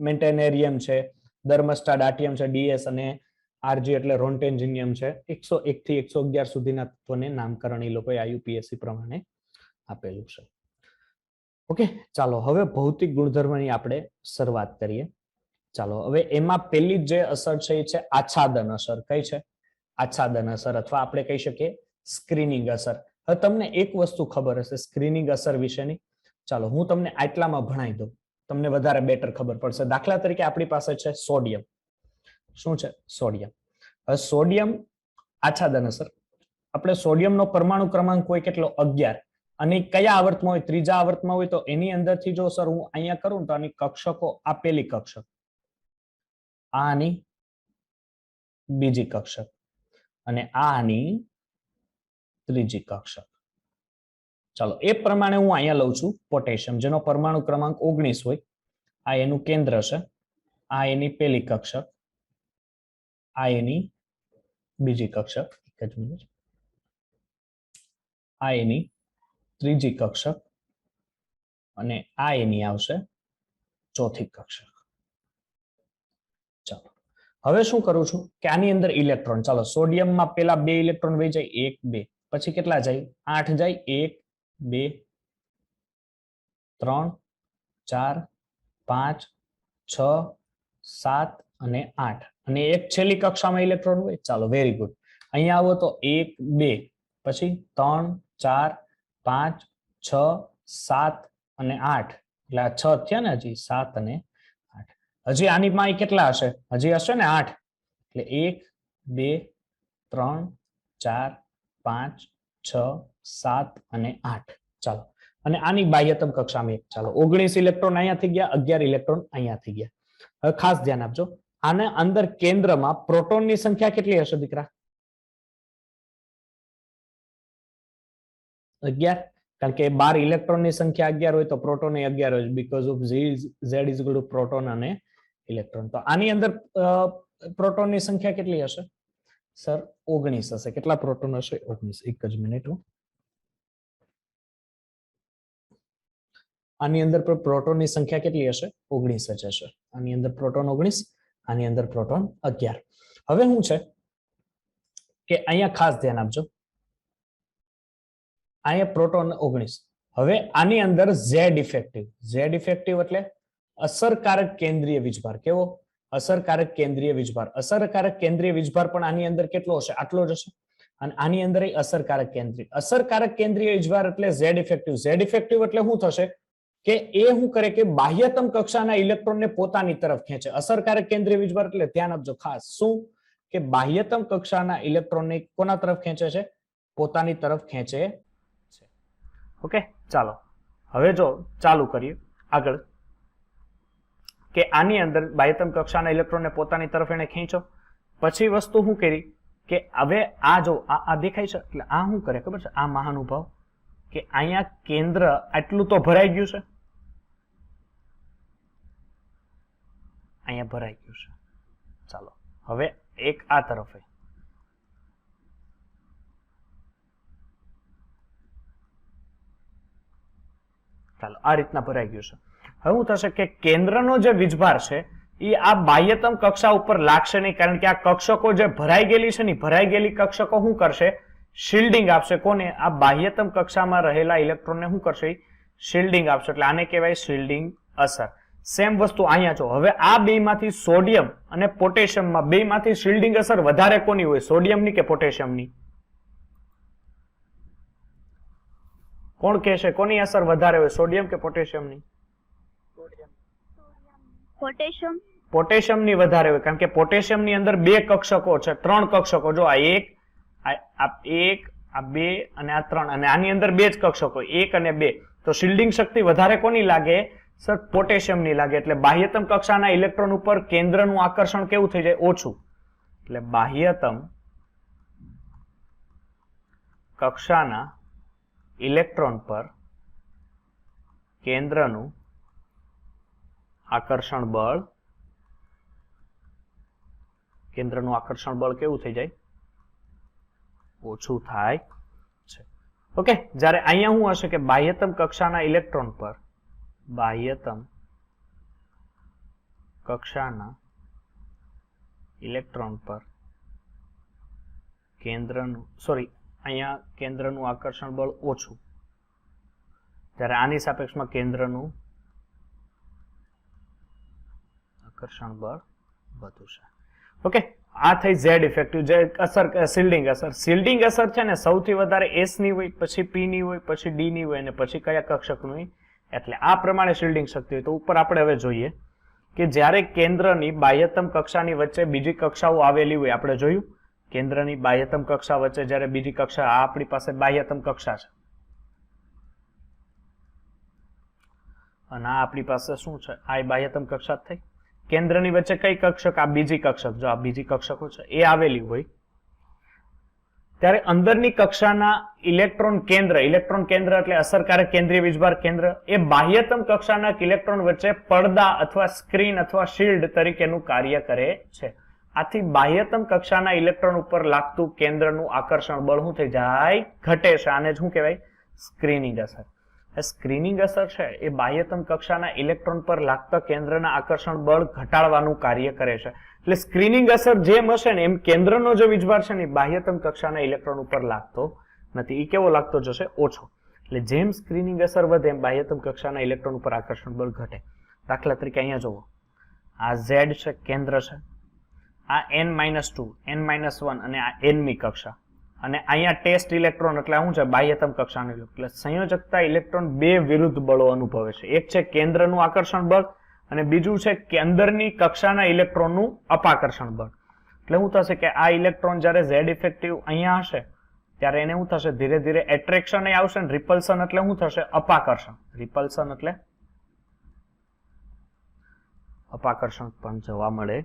Speaker 2: મેન્ટેનેરિયમ છે, દર્મસ્ટાડાટિયમ છે, ડીએસ અને આરજી એટલે રોન્ટેન્જિનિયમ છે. 101 થી 111 સુધીના તત્વોને નામકરણ એ લોકોએ આયુપીએસસી પ્રમાણે આપેલું છે. ઓકે, ચાલો હવે ભૌતિક ગુણધર્મની આપણે શરૂઆત કરીએ. ચાલો હવે એમાં પહેલી જે અસર છે એ છે આચ્છાદન અસર. કઈ છે? આચ્છાદન અસર અથવા આપણે કહી શકીએ સ્ક્રીનિંગ અસર. હવે તમને એક વસ્તુ ખબર હશે સ્ક્રીનિંગ અસર વિશેની. ચાલો હું તમને આટલામાં ભણાવી દઉં, તમને વધારે બેટર ખબર પડશે. દાખલા તરીકે આપણી પાસે છે સોડિયમ. શું છે? સોડિયમ. હવે સોડિયમ આચ્છાદન અસર. આપણે સોડિયમનો પરમાણુ ક્રમાંક હોય કેટલો? 11. અને કયા આવર્તમાં હોય? ત્રીજા આવર્તમાં હોય. તો એની અંદરથી જો સર હું અહીંયા કરું તો આની કક્ષકો આપેલી કક્ષક, આની બીજી કક્ષક અને આની ત્રીજી કક્ષક. ચાલો એ પ્રમાણે હું અહીંયા લઉં છું પોટેશિયમ, જેનો પરમાણુ ક્રમાંક 19 હોય. આ એનું કેન્દ્ર છે, આ એની પહેલી કક્ષક, આ એની બીજી કક્ષક, એક જ મિનિટ, આ એની ત્રીજી કક્ષક અને આ એની આવશે ચોથી કક્ષક. ચાલો હવે શું કરું છું કે આની અંદર ઇલેક્ટ્રોન, ચાલો સોડિયમમાં પેલા 2 ઇલેક્ટ્રોન વહી જાય, 1 2, પછી કેટલા જાય? 8 જાય, 1 2 3 4 5 6 7 અને 8 અને એક છેલ્લી કક્ષામાં ઇલેક્ટ્રોન હોય. ચાલો વેરી ગુડ. અહીંયા આવો તો 1 2 પછી 3 4 5 6 7 અને 8 એટલે આ 6 થયા ને, હજી 7 અને 8. હજી આની માં કેટલા હશે? હજી હશે ને 8. એટલે 1 2 3 4 5 6 7 અને 8. ચાલો અને આની બાહ્યતમ કક્ષામાં 1. ચાલો 19 ઇલેક્ટ્રોન અહીંયાથી ગયા, 11 ઇલેક્ટ્રોન અહીંયાથી ગયા. હવે ખાસ ધ્યાન આપજો, આને અંદર કેન્દ્રમાં પ્રોટોનની સંખ્યા કેટલી હશે દીકરા? 11. કારણ કે 12 ઇલેક્ટ્રોનની સંખ્યા 11 હોય તો પ્રોટોન 11 હોય, because of Z is equal two proton અને ઇલેક્ટ્રોન. તો આની અંદર પ્રોટોનની સંખ્યા કેટલી હશે સર? 19 હશે. કેટલા પ્રોટોન હશે? 19. એક જ મિનિટ. આની અંદર પ્રોટોનની સંખ્યા કેટલી હશે? 19 જ હશે. આની અંદર પ્રોટોન 19, આની અંદર પ્રોટોન 11. હવે શું છે કે અહીંયા ખાસ ધ્યાન આપજો, અહીંયા પ્રોટોન 19. હવે આની અંદર Z ઇફેક્ટિવ. Z ઇફેક્ટિવ એટલે અસરકારક કેન્દ્રીય વીજભાર. કેવો? અસરકારક કેન્દ્રીય વીજભાર. અસરકારક કેન્દ્રીય વીજભાર પણ આની અંદર કેટલો હશે? આટલો જ હશે. અને આની અંદર અસરકારક કેન્દ્રીય વીજભાર એટલે Z ઇફેક્ટિવ. Z ઇફેક્ટિવ એટલે શું થશે કે એ શું કરે કે બાહ્યતમ કક્ષાના ઇલેક્ટ્રોનને પોતાની તરફ ખેંચે. અસરકારક કેન્દ્રીય વીજભાર એટલે ધ્યાન આપજો ખાસ, શું કે બાહ્યતમ કક્ષાના ઇલેક્ટ્રોનને કોના તરફ ખેંચે છે? પોતાની તરફ ખેંચે છે. ઓકે, ચાલો હવે જો ચાલુ કરીએ આગળ કે આની અંદર બાહ્યતમ કક્ષાના ઇલેક્ટ્રોનને પોતાની તરફ એને ખેંચો. પછી વસ્તુ શું કરી કે હવે આ જો આ દેખાય છે એટલે આ શું કરે ખબર છે? આ મહાનુભાવ કે અહીંયા કેન્દ્ર આટલું તો ભરાઈ ગયું છે, અહીંયા ભરાઈ ગયું છે. ચાલો હવે એક આ તરફ, ચાલો આ રીતના ભરાઈ ગયું છે. હવે શું થશે કે કેન્દ્રનો જે વીજભાર છે એ આ બાહ્યતમ કક્ષા ઉપર લાગશે નહીં, કારણ કે આ કક્ષકો જે ભરાઈ ગયેલી છે ને, ભરાઈ ગયેલી કક્ષકો શું કરશે? શિલ્ડિંગ આપશે. કોને? આ બાહ્યતમ કક્ષામાં રહેલા ઇલેક્ટ્રોનને શું કરશે? શિલ્ડિંગ આપશે. એટલે આને કહેવાય શિલ્ડિંગ અસર. સેમ વસ્તુ અહીંયા જો, હવે આ બે માંથી સોડિયમ અને પોટેશિયમમાં બે માંથી શિલ્ડિંગ અસર વધારે કોની હોય? સોડિયમની કે પોટેશિયમની? કોણ કહેશે કોની અસર વધારે હોય? સોડિયમ કે પોટેશિયમની?
Speaker 3: પોટેશિયમ
Speaker 2: પોટેશિયમની વધારે હોય કારણ કે પોટેશિયમની અંદર 2 કક્ષકો છે, 3 કક્ષકો. જો આ 1 આ 1 આ 2 અને આ 3 અને આની અંદર 2 જ કક્ષકો 1 અને 2. તો શિલ્ડિંગ શક્તિ વધારે કોની લાગે? સર પોટેશિયમની લાગે. એટલે બાહ્યતમ કક્ષાના ઇલેક્ટ્રોન ઉપર કેન્દ્રનું આકર્ષણ કેવું થઈ જાય? ઓછું. એટલે બાહ્યતમ કક્ષાના ઇલેક્ટ્રોન પર કેન્દ્રનું આકર્ષણ બળ કેવું થઈ જાય? ઓછું થાય છે. ઓકે, જ્યારે અહીંયા શું હશે કે બાહ્યતમ કક્ષાના ઇલેક્ટ્રોન પર અહીંયા કેન્દ્રનું આકર્ષણ બળ ઓછું, જ્યારે આની સાપેક્ષમાં કેન્દ્રનું આકર્ષણ બળ વધુ છે. ઓકે, આ થઈ ઝેડ ઇફેક્ટિવ. જે અસર શિલ્ડિંગ અસર છે ને સૌથી વધારે એસ ની હોય, પછી પી ની હોય, પછી ડી ની હોય અને પછી કયા કક્ષકની. એટલે આ પ્રમાણે શિલ્ડિંગ શક્તિ હોય. તો ઉપર આપણે હવે જોઈએ કે જ્યારે કેન્દ્રની બાહ્યતમ કક્ષાની વચ્ચે બીજી કક્ષાઓ આવેલી હોય, આપણે જોયું કેન્દ્રની બાહ્યતમ કક્ષા વચ્ચે જ્યારે બીજી કક્ષા, આ આપણી પાસે બાહ્યતમ કક્ષા છે અને આ આપણી પાસે શું છે? આ બાહ્યતમ કક્ષા થઈ. કેન્દ્રની વચ્ચે કઈ કક્ષક? આ બીજી કક્ષક. જો આ બીજી કક્ષકો છે એ આવેલી હોય ત્યારે અંદરની કક્ષાના ઇલેક્ટ્રોન કેન્દ્ર એટલે અસરકારક કેન્દ્રીય વીજભાર કેન્દ્ર એ બાહ્યતમ કક્ષાના ઇલેક્ટ્રોન વચ્ચે પડદા અથવા સ્ક્રીન અથવા શિલ્ડ તરીકેનું કાર્ય કરે છે. આથી બાહ્યતમ કક્ષાના ઇલેક્ટ્રોન ઉપર લાગતું કેન્દ્રનું આકર્ષણ બળ શું થઈ જાય? ઘટે છે. આને શું કહેવાય? સ્ક્રીનિંગ અસર. સ્ક્રીનિંગ અસર છે એ બાહ્યતમ કક્ષાના ઇલેક્ટ્રોન પર લાગતા કેન્દ્રના આકર્ષણ બળ ઘટાડવાનું કાર્ય કરે છે. એટલે સ્ક્રીનિંગ અસર જેમ હશે ને એમ કેન્દ્રનો જે વીજભાર છે ને બાહ્યતમ કક્ષાના ઇલેક્ટ્રોન ઉપર લાગતો નથી. એ કેવો લાગતો જશે? ઓછો. એટલે જેમ સ્ક્રીનિંગ અસર વધે એમ બાહ્યતમ કક્ષાના ઇલેક્ટ્રોન ઉપર આકર્ષણ બળ ઘટે. દાખલા તરીકે અહીંયા જુઓ, આ ઝેડ છે, કેન્દ્ર છે, આ n-2 n-1 અને આ nમી કક્ષા અને અહીંયા ટેસ્ટ ઇલેક્ટ્રોન એટલે શું છે? બાહ્યતમ કક્ષાનો એટલે સંયોજકતા ઇલેક્ટ્રોન 2 વિરુદ્ધ બળો અનુભવે છે. એક છે કેન્દ્રનું આકર્ષણ બળ અને બીજું છે કે અંદરની કક્ષાના ઇલેક્ટ્રોનનું અપાકર્ષણ બળ. એટલે શું થશે કે આ ઇલેક્ટ્રોન જ્યારે ઝેડ ઇફેક્ટિવ અહીંયા હશે ત્યારે એને શું થશે? ધીરે ધીરે એટ્રેક્શન આવશે ને રિપલ્શન એટલે શું થશે? અપાકર્ષણ. રિપલ્શન એટલે અપાકર્ષણ પણ જોવા મળે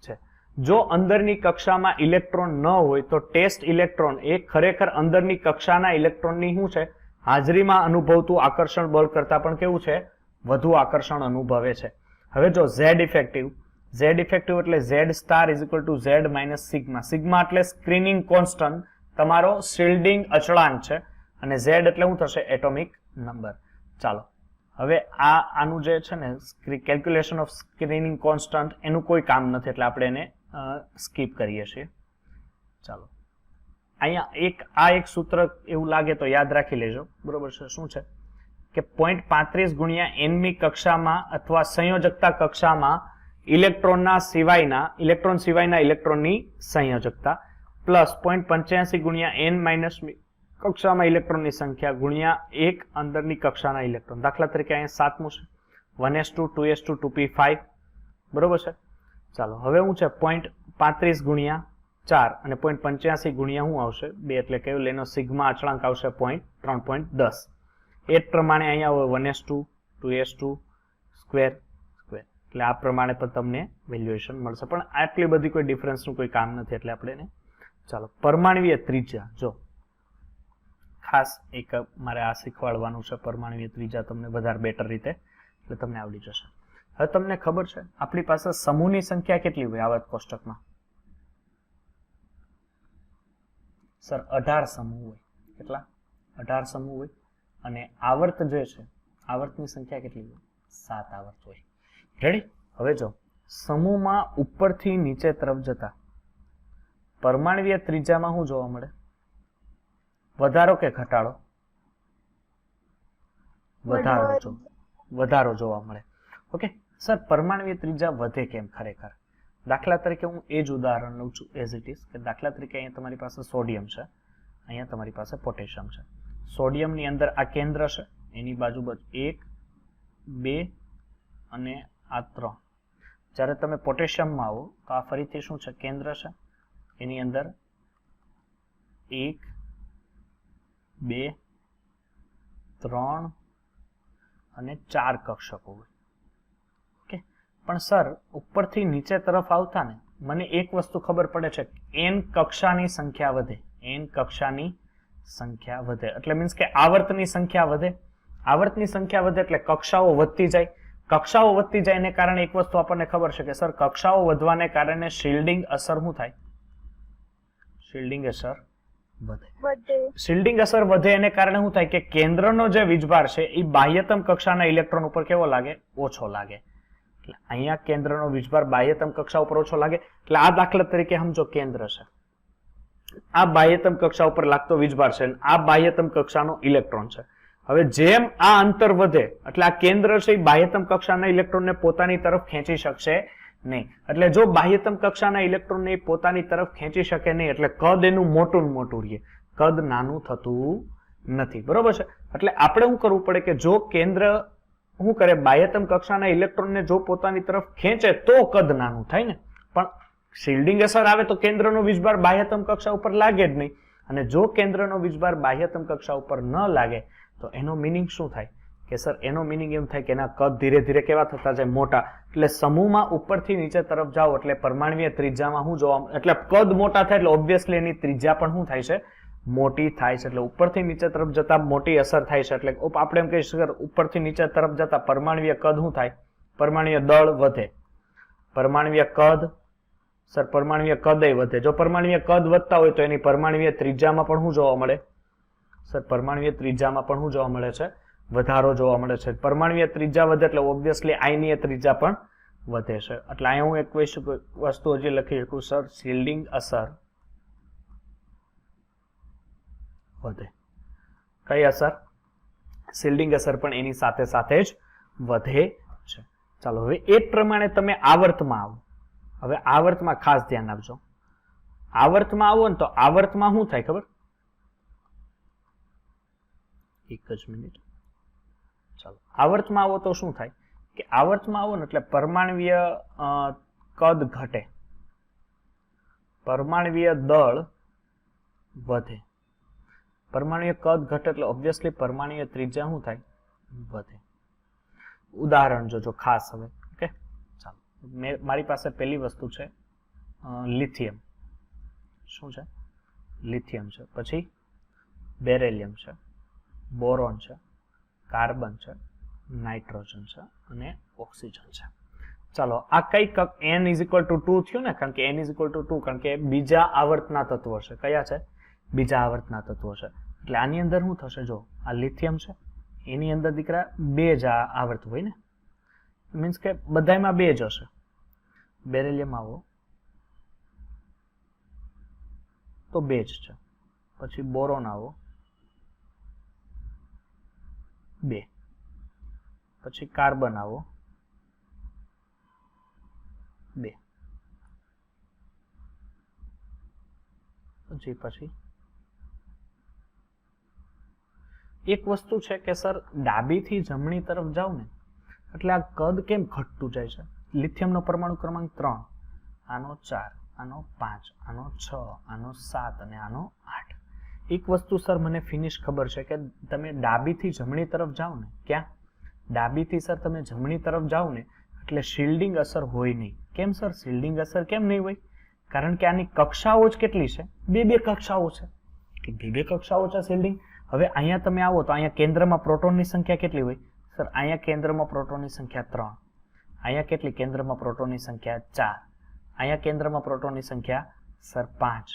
Speaker 2: છે. જો અંદરની કક્ષામાં ઇલેક્ટ્રોન ન હોય તો ટેસ્ટ ઇલેક્ટ્રોન એ ખરેખર અંદરની કક્ષાના ઇલેક્ટ્રોનની શું છે? હાજરીમાં અનુભવતું આકર્ષણ બળ કરતા પણ કેવું છે? વધુ આકર્ષણ અનુભવે છે. હવે જો ઝેડ ઇફેક્ટિવ એટલે Z star is equal to Z minus sigma. Sigma એટલે સ્ક્રીનિંગ કોન્સ્ટન્ટ, તમારો શિલ્ડિંગ અચળાંક છે અને ઝેડ એટલે શું થશે? Atomic number. ચાલો હવે આનું જે છે ને કેલ્ક્યુલેશન ઓફ સ્ક્રીનિંગ કોન્સ્ટન્ટ એનું કોઈ કામ નથી એટલે આપણે એને સ્કીપ કરીએ છીએ. ચાલો અહીંયા એક સૂત્ર એવું લાગે તો યાદ રાખી લેજો, બરોબર છે? શું છે કે 0.35 ગુણ્યા nમી કક્ષામાં અથવા સંયોજકતા કક્ષામાં ઇલેક્ટ્રોન સિવાયના ઇલેક્ટ્રોનની સંયોજકતા પ્લસ 0.85 ગુણ્યા n- કક્ષામાં ઇલેક્ટ્રોનની સંખ્યા ગુણ્યા 1 અંદરની કક્ષાના ઇલેક્ટ્રોન. દાખલા તરીકે અહીંયા 7મું છે 1s2 2s2 2p5, બરોબર છે? ચાલો હવે શું છે? 0.35 ગુણ્યા 4 અને 0.85 ગુણ્યા શું આવશે? 2 એટલે કેવું? એનો સિગ્મા અચળાંક આવશે 3.10. એ જ પ્રમાણે અહીંયા હોય 1s2 2s2 સ્ક્વેર એટલે આ પ્રમાણે પણ તમને વેલ્યુએશન મળશે. પણ આટલી બધી કોઈ ડિફરન્સનું કોઈ કામ નથી એટલે આપણે એને ચાલો પરમાણ્વીય ત્રિજ્યા. જો ખાસ એક મારે આ શીખવાડવાનું છે, પરમાણ્વીય ત્રિજ્યા તમને વધારે બેટર રીતે એટલે તમને આવડી જશે. હવે તમને ખબર છે આપણી પાસે સમૂહની સંખ્યા કેટલી હોય આવર્ત કોષ્ટકમાં? સર 18 સમૂહ હોય. કેટલા? 18 સમૂહ હોય. અને આવર્ત જે છે આવર્તની સંખ્યા કેટલી હોય? 7 આવર્ત હોય. રેડી? હવે જો સમૂહમાં ઉપરથી નીચે તરફ જતા પરમાણ્વીય ત્રિજ્યામાં શું જોવા મળે? વધારો કે ઘટાડો? વધારો જોવા મળે. ઓકે સર, પરમાણ્વીય ત્રિજ્યા વધે કેમ ખરેખર? દાખલા તરીકે હું એ જ ઉદાહરણ લઉં છું એઝ ઇટ ઇઝ કે દાખલા તરીકે અહીંયા તમારી પાસે સોડિયમ છે, અહીંયા તમારી પાસે પોટેશિયમ છે. સોડિયમની અંદર આ કેન્દ્ર છે, એની બાજુ 1 2 અને આ 3. જ્યારે તમે પોટેશિયમમાં આવો તો આ ફરીથી શું છે? કેન્દ્ર છે. એની અંદર 1 2 3 અને 4 કક્ષકો હોય. ઓકે, પણ સર ઉપરથી નીચે તરફ આવતા ને મને એક વસ્તુ ખબર પડે છે, n કક્ષાની સંખ્યા વધે. n કક્ષાની સંખ્યા વધે એટલે મીન્સ કે આવર્તની સંખ્યા વધે. આવર્તની સંખ્યા વધે એટલે કક્ષાઓ વધતી જાય. કક્ષાઓ વધતી જાય એને કારણે એક વસ્તુ આપણને ખબર છે કે સર કક્ષાઓ વધવાને કારણે શિલ્ડિંગ અસર શું થાય? શિલ્ડિંગ અસર વધે. શિલ્ડિંગ અસર વધે એને કારણે શું થાય કે કેન્દ્રનો જે વીજભાર છે એ બાહ્યતમ કક્ષાના ઇલેક્ટ્રોન ઉપર કેવો લાગે? ઓછો લાગે. એટલે અહીંયા કેન્દ્રનો વીજભાર બાહ્યતમ કક્ષા ઉપર ઓછો લાગે. એટલે આ દાખલા તરીકે સમજો કેન્દ્ર છે, આ બાહ્યતમ કક્ષા ઉપર લાગતો વીજભાર છે, આ બાહ્યતમ કક્ષાનો ઇલેક્ટ્રોન છે. હવે જેમ આ અંતર વધે એટલે આ કેન્દ્ર છે એ બાહ્યતમ કક્ષાના ઇલેક્ટ્રોનને પોતાની તરફ ખેંચી શકશે નહીં. એટલે જો બાહ્યતમ કક્ષાના ઇલેક્ટ્રોનને પોતાની તરફ ખેંચી શકે નહીં એટલે કદ એનું મોટું ને મોટું રહે, કદ નાનું થતું નથી. બરોબર છે? એટલે આપણે શું કરવું પડે કે જો કેન્દ્ર શું કરે? બાહ્યતમ કક્ષાના ઇલેક્ટ્રોનને જો પોતાની તરફ ખેંચે તો કદ નાનું થાય ને. પણ શિલ્ડિંગ અસર આવે તો કેન્દ્રનો વીજભાર બાહ્યતમ કક્ષા ઉપર લાગે જ નહીં. અને જો કેન્દ્રનો વીજભાર બાહ્યતમ કક્ષા ઉપર ન લાગે તો એનો મિનિંગ શું થાય કે સર એનો મિનિંગ એમ થાય કે એના કદ ધીરે ધીરે કેવા થતા જાય? મોટા. એટલે સમૂહમાં ઉપરથી નીચે તરફ જાઓ એટલે પરમાણ્વીય ત્રિજ્યામાં શું જોવા, એટલે કદ મોટા થાય એટલે ઓબ્વિયસલી એની ત્રિજ્યા પણ શું થાય છે? મોટી થાય છે. એટલે ઉપરથી નીચે તરફ જતા મોટી અસર થાય છે. એટલે આપણે એમ કહી શકીએ ઉપરથી નીચે તરફ જતા પરમાણ્વીય કદ શું થાય? પરમાણ્વીય દળ વધે. પરમાણ્વીય કદ સર પરમાણ્વીય કદ વધે. જો પરમાણ્વીય કદ વધતા હોય તો એની પરમાણ્વીય ત્રિજ્યામાં પણ શું જોવા મળે? સર પરમાણ્વીય ત્રિજ્યામાં પણ શું જોવા મળે છે? વધારો જોવા મળે છે. પરમાણ્વીય ત્રિજ્યા વધે એટલે ઓબ્વિયસલી આયનીય ત્રિજ્યા પણ વધે છે. એટલે અહીંયા હું એક વસ્તુ હજી લખી શકું સર શિલ્ડિંગ અસર વધે. કઈ અસર? શિલ્ડિંગ અસર પણ એની સાથે સાથે જ વધે છે. ચાલો હવે એ જ પ્રમાણે તમે આવર્તમાં આવો. હવે આવર્તમાં ખાસ ધ્યાન આપજો. આવર્તમાં આવો ને તો આવર્તમાં શું થાય ખબર? એક જ મિનિટ. ચાલો આવર્તમાં આવો તો શું થાય કે આવર્તમાં આવો ને એટલે પરમાણ્વીય કદ ઘટે, પરમાણ્વીય દળ વધે. પરમાણ્વીય કદ ઘટે એટલે ઓબ્વિયસલી પરમાણ્વીય ત્રિજ્યા શું થાય? વધે. ઉદાહરણ જોજો ખાસ હવે. ઓકે ચાલો મારી પાસે પહેલી વસ્તુ છે લિથિયમ. શું છે? લિથિયમ છે. પછી બેરેલિયમ છે, બોરોન છે, કાર્બન છે, નાઇટ્રોજન છે અને ઓક્સિજન છે. ચાલો આ કઈ n = 2 થયું ને, કારણ કે n = 2 કારણ કે બીજા આવર્તના તત્વો છે. કયા છે? બીજા આવર્તના તત્વો છે. એટલે આની અંદર શું થશે? જો આ લિથિયમ છે એની અંદર દીકરા બે જ આવર્ત હોય ને, મીન્સ કે બધામાં બે જ હશે. બેરેલિયમ આવો તો બે જ છે. પછી બોરોન આવો 2, પછી કાર્બન આવો 2, પછી એક વસ્તુ છે કે સર ડાબીથી જમણી તરફ જાવ ને એટલે આ કદ કેમ ઘટતું જાય છે? લિથિયમનો પરમાણુ ક્રમાંક 3, આનો 4, આનો 5, આનો 6, આનો 7 અને આનો 8. એક વસ્તુ સર મને ફિનિશ ખબર છે કે તમે ડાબીથી જમણી તરફ જાઓ ને, ક્યાં? ડાબીથી સર તમે જમણી તરફ જાઓ ને એટલે શિલ્ડિંગ અસર હોય નહીં. કેમ સર શિલ્ડિંગ અસર કેમ નહીં હોય? કારણ કે આની કક્ષાઓ જ કેટલી છે? બે કક્ષાઓ છે. બે કક્ષાઓ છે શિલ્ડિંગ. હવે અહીંયા તમે આવો તો અહીંયા કેન્દ્રમાં પ્રોટોનની સંખ્યા કેટલી હોય? સર અહીંયા કેન્દ્રમાં પ્રોટોનની સંખ્યા 3. અહીંયા કેટલી? કેન્દ્રમાં પ્રોટોનની સંખ્યા 4. અહીંયા કેન્દ્રમાં પ્રોટોનની સંખ્યા સર 5.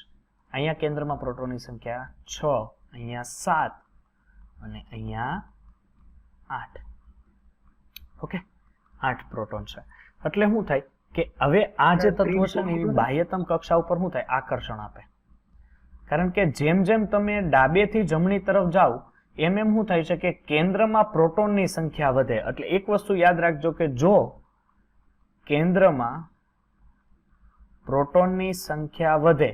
Speaker 2: અહીંયા કેન્દ્રમાં પ્રોટોનની સંખ્યા 6, અહીંયા 7 અને અહીંયા 8. ઓકે 8 પ્રોટોન છે. એટલે શું થાય કે હવે આ જે તત્વો છે ને એ બાહ્યતમ કક્ષા ઉપર શું થાય? આકર્ષણ આપે. કારણ કે જેમ જેમ તમે ડાબેથી જમણી તરફ જાઓ એમ એમ શું થાય છે કે કેન્દ્રમાં પ્રોટોનની સંખ્યા વધે. એટલે એક વસ્તુ યાદ રાખજો કે જો કેન્દ્રમાં પ્રોટોનની સંખ્યા વધે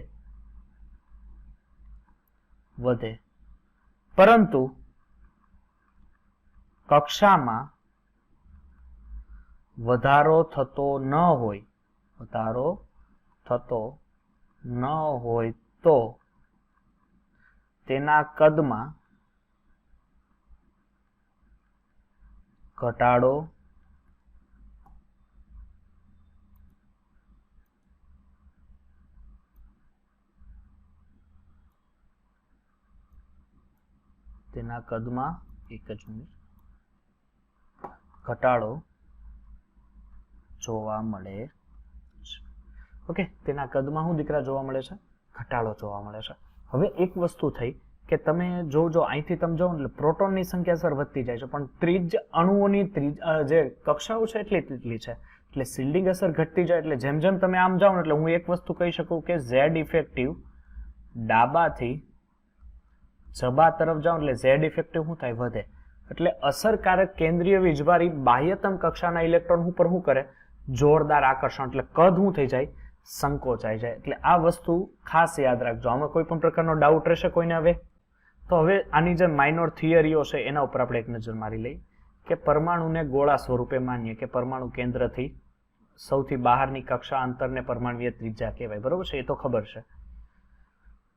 Speaker 2: પરંતુ કક્ષામાં વધારો થતો ન હોય, વધારો થતો ન હોય તો તેના કદમાં ઘટાડો તેના કદમાં એક જ મિનિટ ઘટાડો જોવા મળે છે. ઓકે, તેના કદમાં શું દીકરા જોવા મળે છે? ઘટાડો જોવા મળે છે. હવે એક વસ્તુ થઈ કે તમે જો અહીંથી તમે જાઓ એટલે પ્રોટોનની સંખ્યા સર વધતી જાય છે, પણ ત્રિજ અણુઓની જે કક્ષાઓ છે એટલી છે, એટલે શિલ્ડિંગ અસર ઘટતી જાય. એટલે જેમ જેમ તમે આમ જાઓ એટલે હું એક વસ્તુ કહી શકું કે ઝેડ ઇફેક્ટિવ ડાબાથી જબા તરફ જાઓ એટલે ઝેડ ઇફેક્ટિવ શું થાય? વધે. એટલે અસરકારક કેન્દ્રીય વીજભારી બાહ્યતમ કક્ષાના ઇલેક્ટ્રોન ઉપર શું કરે? જોરદાર આકર્ષણ. એટલે કદ શું થઈ જાય? સંકોચાઈ જાય. એટલે આ વસ્તુ ખાસ યાદ રાખજો. આમાં કોઈ પણ પ્રકારનો ડાઉટ રહેશે કોઈને? હવે તો હવે આની જે માઇનોર થિયરીઓ છે એના ઉપર આપણે એક નજર મારી લઈએ કે પરમાણુને ગોળા સ્વરૂપે માનીએ કે પરમાણુ કેન્દ્રથી સૌથી બહારની કક્ષા અંતરને પરમાણુય ત્રિજ્યા કહેવાય. બરોબર છે? એ તો ખબર છે.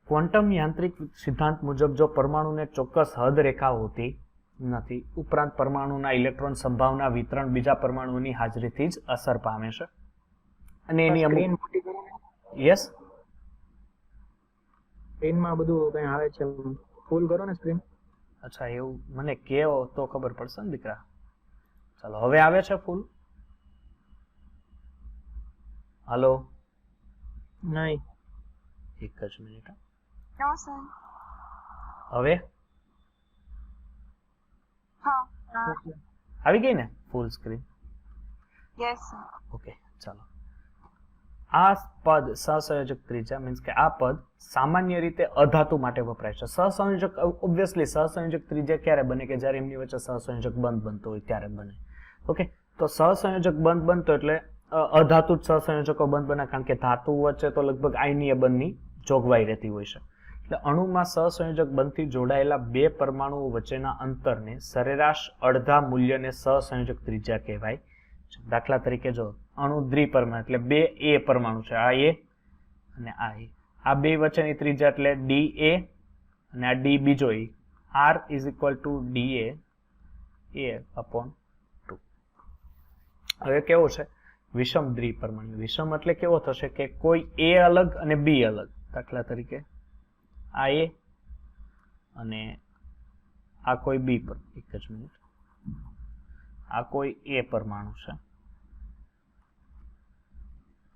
Speaker 2: ક્વોન્ટમ યાંત્રિક સિદ્ધાંત મુજબ જો પરમાણુને ચોક્કસ હદ રેખા હોતી નથી, ઉપરાંત પરમાણુના ઇલેક્ટ્રોન સંભાવના વિતરણ બીજા પરમાણુની હાજરીથી જ અસર પામે છે. અને એની અમુક યસ
Speaker 4: સ્ક્રીનમાં બધું કઈ આવે છે, ફૂલ કરો ને સ્ક્રીન.
Speaker 2: અચ્છા, એવું મને કેવો તો ખબર પડશે ને દીકરા. ચાલો, હવે આવે છે ફૂલ? હાલો,
Speaker 4: નહીં,
Speaker 2: એક જ મિનિટ.
Speaker 3: નો સર.
Speaker 2: હવે
Speaker 3: હા.
Speaker 2: આવી ગઈ ને ફૂલ સ્ક્રીન?
Speaker 3: Yes sir.
Speaker 2: ઓકે, ચાલો. આ પદ સહસંયોજક ત્રિજ્યા મીન્સ કે આ પદ સામાન્ય રીતે અધાતુ માટે વપરાય છે. સહસંયોજક ઓબ્વિયસલી સહસંયોજક ત્રિજ્યા ક્યારે બને? કે જ્યારે એમની વચ્ચે સહસંયોજક બંધ બનતો હોય ત્યારે બને. ઓકે, તો સહસંયોજક બંધ બનતો એટલે અધાતુ જ સહસંયોજકો બંધ બને, કારણ કે ધાતુ વચ્ચે તો લગભગ આયનીય બંધની જોગવાઈ રહેતી હોય છે. એટલે અણુમાં સહસંયોજક બંધથી જોડાયેલા બે પરમાણુઓ વચ્ચેના અંતરને સરેરાશ અડધા મૂલ્યને સહસંયોજક ત્રિજ્યા કહેવાય. દાખલા તરીકે જો અણુ દ્વિપરમાણુ એટલે બે એ પરમાણુ છે, આ એ અને આ એ, આ બે વચ્ચેની ત્રિજ્યા એટલે ડી એ અને આ ડી બીજો A. R is equal to D A upon 2. હવે કેવો છે? વિષમ દ્વિપરમાણુ. વિષમ એટલે કેવો થશે કે કોઈ એ અલગ અને બી અલગ. દાખલા તરીકે આ એ અને આ કોઈ બી પર, એક જ મિનિટ, આ કોઈ એ પરમાણુ છે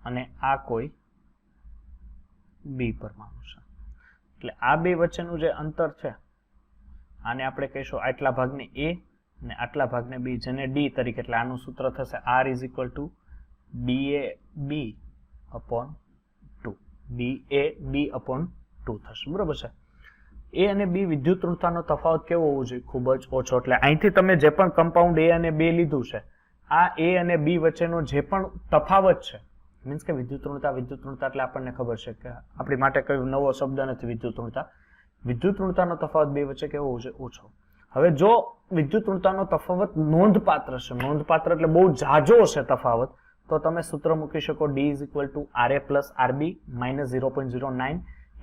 Speaker 2: અને આ કોઈ બી પરમાણુ છે. એટલે આ બે વચ્ચેનું જે અંતર છે આને આપણે કહીશું આટલા ભાગને એ અને આટલા ભાગને બી, જેને ડી તરીકે. એટલે આનું સૂત્ર થશે R is equal to D A B upon 2. D A B upon 2 થશે. બરોબર છે? એ અને બી વિદ્યુત ઋણતાનો તફાવત કેવો હોવો જોઈએ? ખૂબ જ ઓછો. એટલે અહીંથી તમે જે પણ કમ્પાઉન્ડ એ અને બે લીધું છે, આ એ અને બી વચ્ચેનો જે પણ તફાવત છે, મીન્સ કે વિદ્યુત ઋણતા એટલે આપણને ખબર છે કે આપણી માટે કોઈ નવો શબ્દ નથી વિદ્યુત ઋણતા. વિદ્યુત ઋણતાનો તફાવત બે વચ્ચે કેવો હોવો જોઈએ? ઓછો. હવે જો વિદ્યુત ઋણતાનો તફાવત નોંધપાત્ર છે, નોંધપાત્ર એટલે બહુ ઝાઝો છે તફાવત, તો તમે સૂત્ર મૂકી શકો D is equal to RA plus RB minus 0.09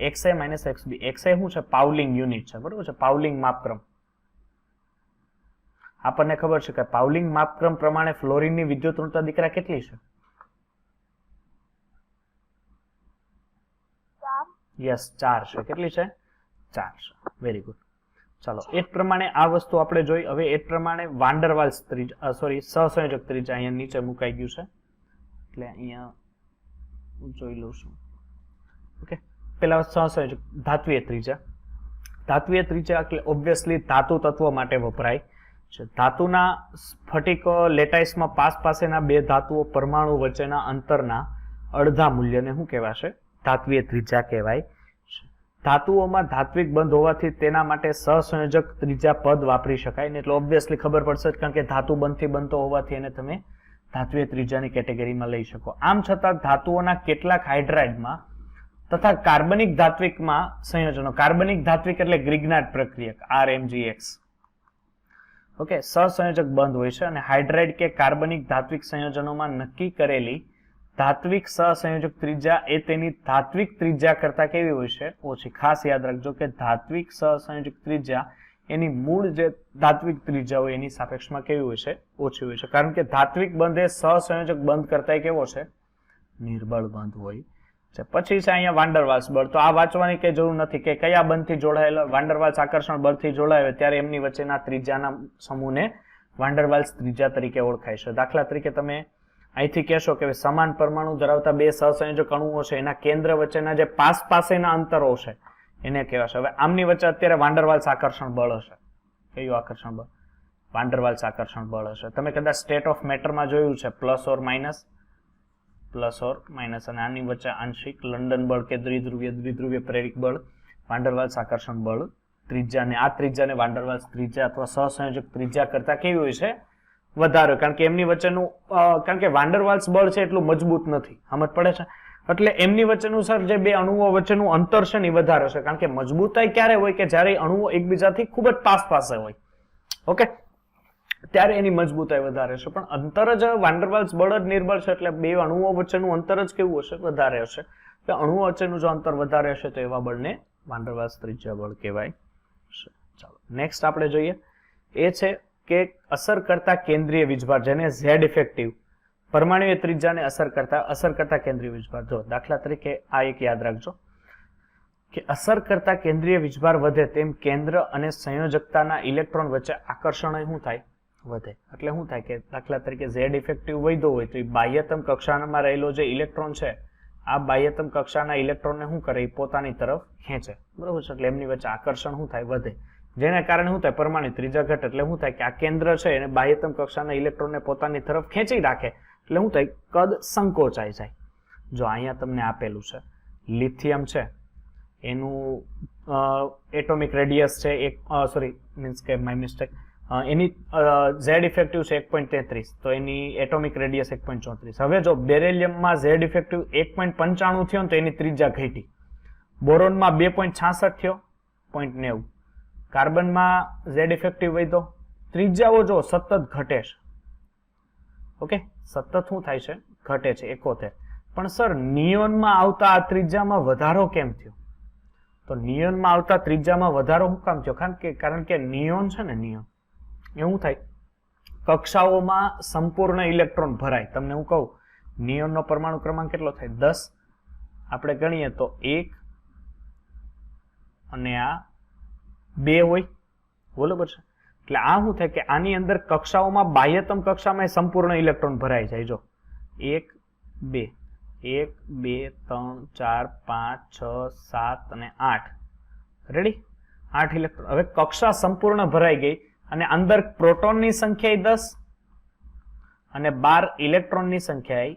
Speaker 2: XA minus XB. XA શું છે? પાઉલિંગ યુનિટ છે. બરોબર છે? પાઉલિંગ માપક્રમ. આપણને ખબર છે કે પાઉલિંગ માપક્રમ પ્રમાણે ફ્લોરિનની વિદ્યુત ઋણતા દીકરા કેટલી છે? યસ, 4 છે. કેટલી છે? 4 છે. Very good. ચાલો, એ જ પ્રમાણે આ વસ્તુ આપણે જોઈ. હવે એ જ પ્રમાણે વાન ડર વાલ્સ ત્રિજ્યા, સોરી, સહસંયોજક ત્રિજ્યા અહીંયા નીચે મુકાઈ ગયું છે, એટલે અહીંયા હું જોઈ લઉં છું. ઓકે, પેલા સહસંયોજક ધાત્વીય ત્રિજ્યા. ધાત્વીય ત્રિજ્યા એટલે ઓબ્વિયસલી ધાતુ તત્વ માટે વપરાય છે. ધાતુના સ્ફટિક લેટાઇસમાં પાસેના બે ધાતુઓ પરમાણુ વચ્ચેના અંતરના અડધા મૂલ્યને શું કહેવાશે? ધાત્વીય ત્રિજ્યા કહેવાય. ધાતુઓમાં ધાત્વિક બંધ હોવાથી તેના માટે સહસંયોજક ત્રિજ્યા પદ વાપરી શકાય ને. એટલે ઓબ્વિયસલી ખબર પડશે, કારણ કે ધાતુ બંધથી બનતો હોવાથી એને તમે ધાત્વીય ત્રિજ્યાની કેટેગરીમાં લઈ શકો. આમ છતાં ધાતુઓના કેટલાક હાઇડ્રાઇડમાં તથા કાર્બનિક ધાત્વિકમાં સંયોજનો. કાર્બનિક ધાત્વિક એટલે ગ્રિગ્નાર્ડ પ્રક્રિયક RMGX. ઓકે, સહસંયોજક બંધ હોય છે અને હાઇડ્રાઇડ કે કાર્બનિક ધાત્વિક સંયોજનોમાં નક્કી કરેલી ધાત્વિક સહસંયોજક ત્રિજ્યા એ તેની ધાત્વિક ત્રિજ્યા કરતા કેવી હોય છે? ઓછી. ખાસ યાદ રાખજો કે ધાત્વિક સહસંયોજક ત્રિજ્યા એની મૂળ જે ધાત્વિક ત્રિજ્યા હોય એની સાપેક્ષમાં કેવી હોય છે? ઓછી હોય છે. કારણ કે ધાત્વિક બંધ એ સહસંયોજક બંધ કરતા કેવો છે? નિર્બળ બંધ હોય છે. પછી છે અહીંયા વાન્ડરવાલ્સ બળ. તો આ વાંચવાની કઈ જરૂર નથી કે કયા બંધથી જોડાયેલા. વાન્ડરવાલ્સ આકર્ષણ બળથી જોડાય ત્યારે એમની વચ્ચેના ત્રિજ્યાના સમૂહને વાન્ડરવાલ્સ ત્રિજ્યા તરીકે ઓળખાય છે. દાખલા તરીકે તમે અહીંથી કહેશો કે સમાન પરમાણુ ધરાવતા બે સહસંયોજક અણુઓ છે, એના કેન્દ્ર વચ્ચેના જે પાસેના અંતરો છે એને કહેવાશે. હવે આમની વચ્ચે અત્યારે વાન્ડરવાલ્સ આકર્ષણ બળ હશે. કયું આકર્ષણ બળ? વાન્ડરવાલ્સ આકર્ષણ બળ હશે. તમે કદાચ સ્ટેટ ઓફ મેટરમાં જોયું છે, પ્લસ ઓર માઇનસ, અને આની વચ્ચે આંશિક લંડન બળ કે દ્વિધ્રુવીય પ્રેરિત બળ, વાન્ડરવાલ્સ આકર્ષણ બળ ત્રિજ્યા, અને આ ત્રિજ્યાને વાન્ડરવાલ્સ ત્રિજ્યા અથવા સહસંયોજક ત્રિજ્યા કરતા કેવી હોય છે? વધારે. કારણ કે એમની વચ્ચેનું કારણ કે વાન્ડરવાલ્સ બળ છે એટલું મજબૂત નથી. સમજ પડે છે? એટલે એમની વચ્ચેનું સર જે બે અણુઓ વચ્ચેનું અંતર છે ને એ વધારે છે. કારણ કે મજબૂતાઈ ક્યારે હોય? કે જ્યારે અણુઓ એકબીજાથી ખૂબ જ પાસે હોય. ઓકે, ત્યારે એની મજબૂતાઈ વધારે છે. પણ અંતર જ વાન્ડરવાલ્સ બળ જ નિર્બળ છે એટલે બે અણુઓ વચ્ચેનું અંતર જ કેવું હશે? વધારે હશે. એટલે અણુઓ વચ્ચેનું જો અંતર વધારે હશે તો એવા બળને વાન્ડરવાલ્સ ત્રિજ્યા બળ કહેવાય છે. ચાલો નેક્સ્ટ આપણે જોઈએ. એ છે કે અસર કરતા કેન્દ્રીય વીજભાર, જેને ઝેડ ઇફેક્ટિવ, પરમાણુય ત્રિજ્યાને અસર કરતા કેન્દ્રીય વીજભાર. જો દાખલા તરીકે આ એક યાદ રાખજો કે અસર કરતા કેન્દ્રીય વીજભાર વધે તેમ કેન્દ્ર અને સંયોજકતાના ઇલેક્ટ્રોન વચ્ચે આકર્ષણ શું થાય? વધે. એટલે શું થાય કે દાખલા તરીકે ઝેડ ઇફેક્ટિવ વધ્યો હોય તો એ બાહ્યતમ કક્ષામાં રહેલો જે ઇલેક્ટ્રોન છે, આ બાહ્યતમ કક્ષાના ઇલેક્ટ્રોનને શું કરે? પોતાની તરફ ખેંચે. બરોબર છે? એટલે એમની વચ્ચે આકર્ષણ શું થાય? વધે. જેના કારણે શું થાય? પરમાણુ ત્રિજ્યા ઘટે. એટલે શું થાય કે આ કેન્દ્ર છે એને બાહ્યતમ કક્ષાના ઇલેક્ટ્રોનને પોતાની તરફ ખેંચી રાખે. એટલે શું થાય? કદ સંકોચાઈ જાય. જો અહીંયા તમને આપેલું છે લિથિયમ છે, એનું એટોમિક રેડિયસ છે એની ઝેડ ઇફેક્ટિવ છે 1.33, તો એની એટોમિક રેડિયસ 1.34. હવે જો બેરેલિયમમાં ઝેડ ઇફેક્ટિવ 1.95 થયો તો એની ત્રિજ્યા ઘટી. બોરોનમાં 2.66 થયો, 0.90. કાર્બનમાં ઝેડ ઇફેક્ટિવ વધ્યો. ત્રિજ્યાઓ જો સતત ઘટે છે. ઓકે, સતત શું થાય છે? ઘટે છે. 71. પણ સર નિયોનમાં આવતા આ ત્રિજ્યામાં વધારો કેમ થયો? તો નિયોનમાં આવતા ત્રિજ્યામાં વધારો શું કામ થયો? કારણ કે નિયોન છે ને, નિયોન એવું થાય કક્ષાઓમાં સંપૂર્ણ ઇલેક્ટ્રોન ભરાય. તમને હું કહું, નિયોનનો પરમાણુ ક્રમાંક કેટલો થાય? 10. આપણે ગણીએ તો 1 અને આ 2 હોય. બરોબર છે? એટલે આ શું થાય કે આની અંદર કક્ષાઓમાં બાહ્યતમ કક્ષામાં સંપૂર્ણ ઇલેક્ટ્રોન ભરાઈ જાય. જો 1 2 1 2 3 4 5 6 7 અને 8. રેડી? 8 ઇલેક્ટ્રોન. હવે કક્ષા સંપૂર્ણ ભરાઈ ગઈ અને અંદર પ્રોટોનની સંખ્યા 10 અને 12 ઇલેક્ટ્રોનની સંખ્યા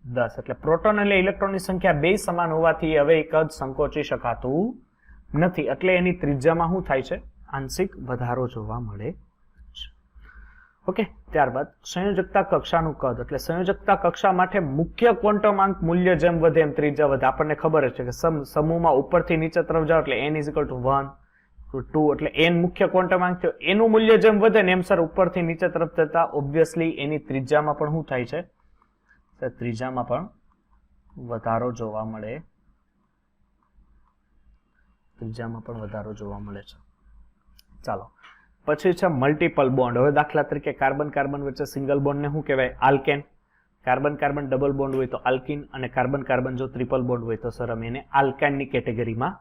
Speaker 2: 10. એટલે પ્રોટોન અને ઇલેક્ટ્રોનની સંખ્યા બે સમાન હોવાથી હવે એક જ સંકોચી શકાતું નથી. એટલે એની ત્રિજ્યામાં શું થાય છે? આંશિક વધારો જોવા મળે છે. ઓકે, ત્યારબાદ સંયોજકતા કક્ષાનું કદ. એટલે સંયોજકતા કક્ષા માટે મુખ્ય ક્વોન્ટમ આંક મૂલ્ય જેમ વધે એમ ત્રિજ્યા વધે. આપણને ખબર જ છે કે સમૂહમાં ઉપરથી નીચે તરફ જાઓ એટલે n = 1 2 એટલે n મુખ્ય ક્વોન્ટમ આંક થયો. એનું મૂલ્ય જેમ વધે ને એમ સર ઉપરથી નીચે તરફ જતા ઓબ્વિયસલી એની ત્રિજ્યામાં પણ શું થાય છે? ત્રિજ્યામાં પણ વધારો જોવા મળે. ત્રિજ્યામાં પણ વધારો જોવા મળે છે. ચાલો પછી છે મલ્ટિપલ બોન્ડ. હવે દાખલા તરીકે કાર્બન કાર્બન વચ્ચે સિંગલ બોન્ડ ને શું કહેવાય? Alkane. Carbon carbon double bond હોય તો આલ્કીન, અને કાર્બન કાર્બન જો ટ્રિપલ બોન્ડ હોય તો સર અમે એને આલ્કાઇનની કેટેગરીમાં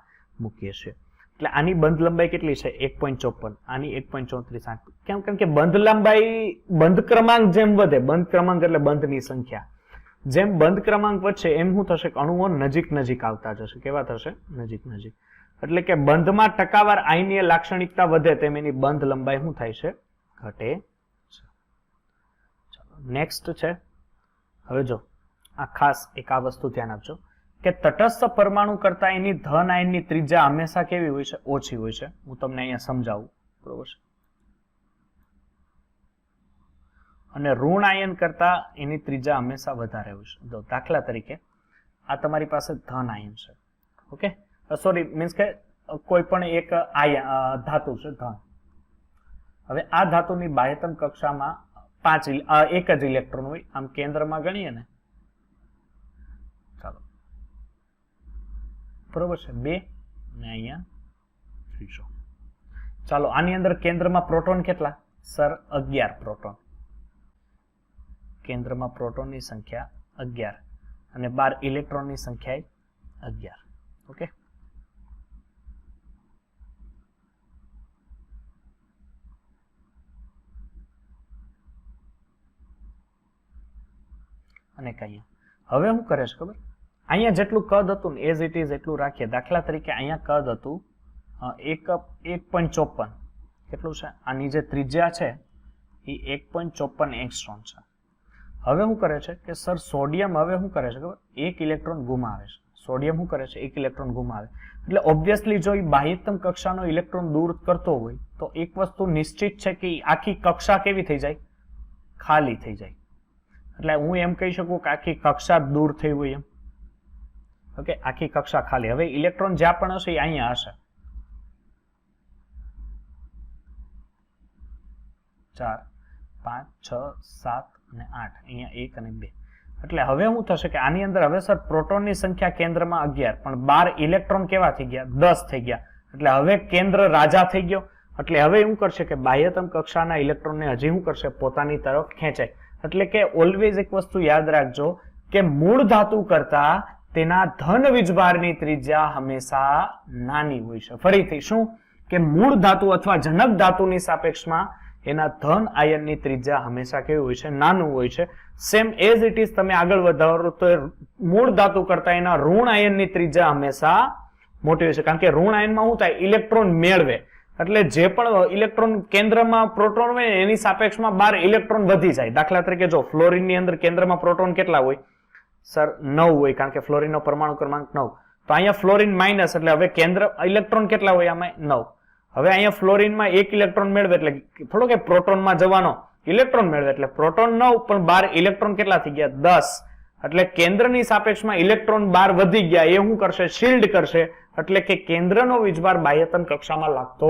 Speaker 2: મૂકીએ છીએ. એટલે આની બંધ લંબાઈ કેટલી છે? 1.54. આની 1.34. કેમ? કારણ કે બંધ લંબાઈ, બંધ ક્રમાંક જેમ વધે, બંધ ક્રમાંક એટલે બંધની સંખ્યા, જેમ બંધ ક્રમાંક વધશે એમ શું થશે? અણુઓ નજીક નજીક આવતા જશે. કેવા થશે? નજીક નજીક. એટલે કે બંધમાં ટકાવાર આયનીય લાક્ષણિકતા વધે તેમ એની બંધ લંબાઈ શું થાય છે? ઘટે છે. ચાલો નેક્સ્ટ છે. હવે જો આ ખાસ એક આ વસ્તુ ધ્યાન આપજો કે તટસ્થ પરમાણુ કરતા એની ધન આયનની ત્રિજ્યા હંમેશા કેવી હોય છે? ઓછી હોય છે. હું તમને અહીંયા સમજાવું. બરોબર છે? અને ઋણ આયન કરતા એની ત્રિજ્યા હંમેશા વધારે હોય છે. જો દાખલા તરીકે આ તમારી પાસે ધન આયન છે. ઓકે, સોરી મીન્સ કે કોઈ પણ એક ધાતુ છે ધન, હવે આ ધાતુની બાહ્યતમ કક્ષામાં એક જ ઇલેક્ટ્રોન હોય. આમ કેન્દ્રમાં ગણીએ ને, ચાલો બરોબર છે, 2 ને અહીંયા 3. ચાલો આની અંદર કેન્દ્રમાં પ્રોટોન કેટલા સર? 11 પ્રોટોન. કેન્દ્રમાં પ્રોટોનની સંખ્યા 11 અને 12 ઇલેક્ટ્રોનની સંખ્યા 11. ઓકે, અને કહીએ હવે શું કરે છે ખબર? અહીંયા જેટલું કદ હતું ને એઝ ઇટ ઇઝ એટલું રાખીએ. દાખલા તરીકે અહીંયા કદ હતું 1.54. કેટલું છે? આની જે ત્રિજ્યા છે એ 1.54 એંગસ્ટ્રોમ છે. હવે શું કરે છે કે સર સોડિયમ હવે શું કરે છે ખબર? 1 ઇલેક્ટ્રોન ગુમાવે છે. સોડિયમ શું કરે છે? 1 ઇલેક્ટ્રોન ગુમાવે. એટલે ઓબ્વિયસલી જો એ બાહ્યતમ કક્ષાનો ઇલેક્ટ્રોન દૂર કરતો હોય તો એક વસ્તુ નિશ્ચિત છે કે આખી કક્ષા કેવી થઈ જાય? ખાલી થઈ જાય. એટલે હું એમ કહી શકું કે આખી કક્ષા દૂર થઈ હોય એમ. ઓકે, આખી કક્ષા ખાલી. હવે ઇલેક્ટ્રોન જ્યાં પણ હશે એ અહીંયા હશે. 4, 5, 6, 7 અને 8. અહીંયા 1 અને 2. એટલે હવે શું થશે કે આની અંદર હવે સર પ્રોટોનની સંખ્યા કેન્દ્રમાં 11 પણ 12 ઇલેક્ટ્રોન કેવા થઈ ગયા? 10 થઈ ગયા. એટલે હવે કેન્દ્ર રાજા થઈ ગયો. એટલે હવે શું કરશે કે બાહ્યતમ કક્ષાના ઇલેક્ટ્રોનને હજી શું કરશે? પોતાની તરફ ખેંચાય. એટલે કે ઓલવેઝ એક વસ્તુ યાદ રાખજો કે મૂળ ધાતુ કરતા તેના ધન વીજભારની ત્રિજ્યા હંમેશા નાની હોય છે. ફરીથી શું કે મૂળ ધાતુ અથવા જનક ધાતુની સાપેક્ષમાં એના ધન આયનની ત્રિજ્યા હંમેશા કેવી હોય છે? નાનું હોય છે. સેમ એઝ ઇટ ઇઝ તમે આગળ વધારો તો મૂળ ધાતુ કરતા એના ઋણ આયનની ત્રિજ્યા હંમેશા મોટી હોય છે. કારણ કે ઋણ આયનમાં શું થાય? ઇલેક્ટ્રોન મેળવે. એટલે જે પણ ઇલેક્ટ્રોન કેન્દ્રમાં પ્રોટોન હોય એની સાપેક્ષમાં 12 ઇલેક્ટ્રોન વધી જાય. દાખલા તરીકે જો ફ્લોરિનની અંદર કેન્દ્રમાં પ્રોટોન કેટલા હોય સર? 9 હોય, કારણ કે ફ્લોરિનનો પરમાણુ ક્રમાંક 9. તો અહીંયા ફ્લોરિન માઇનસ, એટલે હવે કેન્દ્ર ઇલેક્ટ્રોન કેટલા હોય આમાં? 9. હવે અહીંયા ફ્લોરિનમાં 1 ઇલેક્ટ્રોન મેળવે એટલે થોડો કે પ્રોટોનમાં જવાનો ઇલેક્ટ્રોન મેળવે એટલે પ્રોટોન 9 પણ 12 ઇલેક્ટ્રોન કેટલા થઈ ગયા? 10. એટલે કેન્દ્રની સાપેક્ષમાં ઇલેક્ટ્રોન 12 વધી ગયા. એ શું કરશે? શિલ્ડ કરશે. એટલે કે કેન્દ્રનો વીજભાર બાહ્યતમ કક્ષામાં લાગતો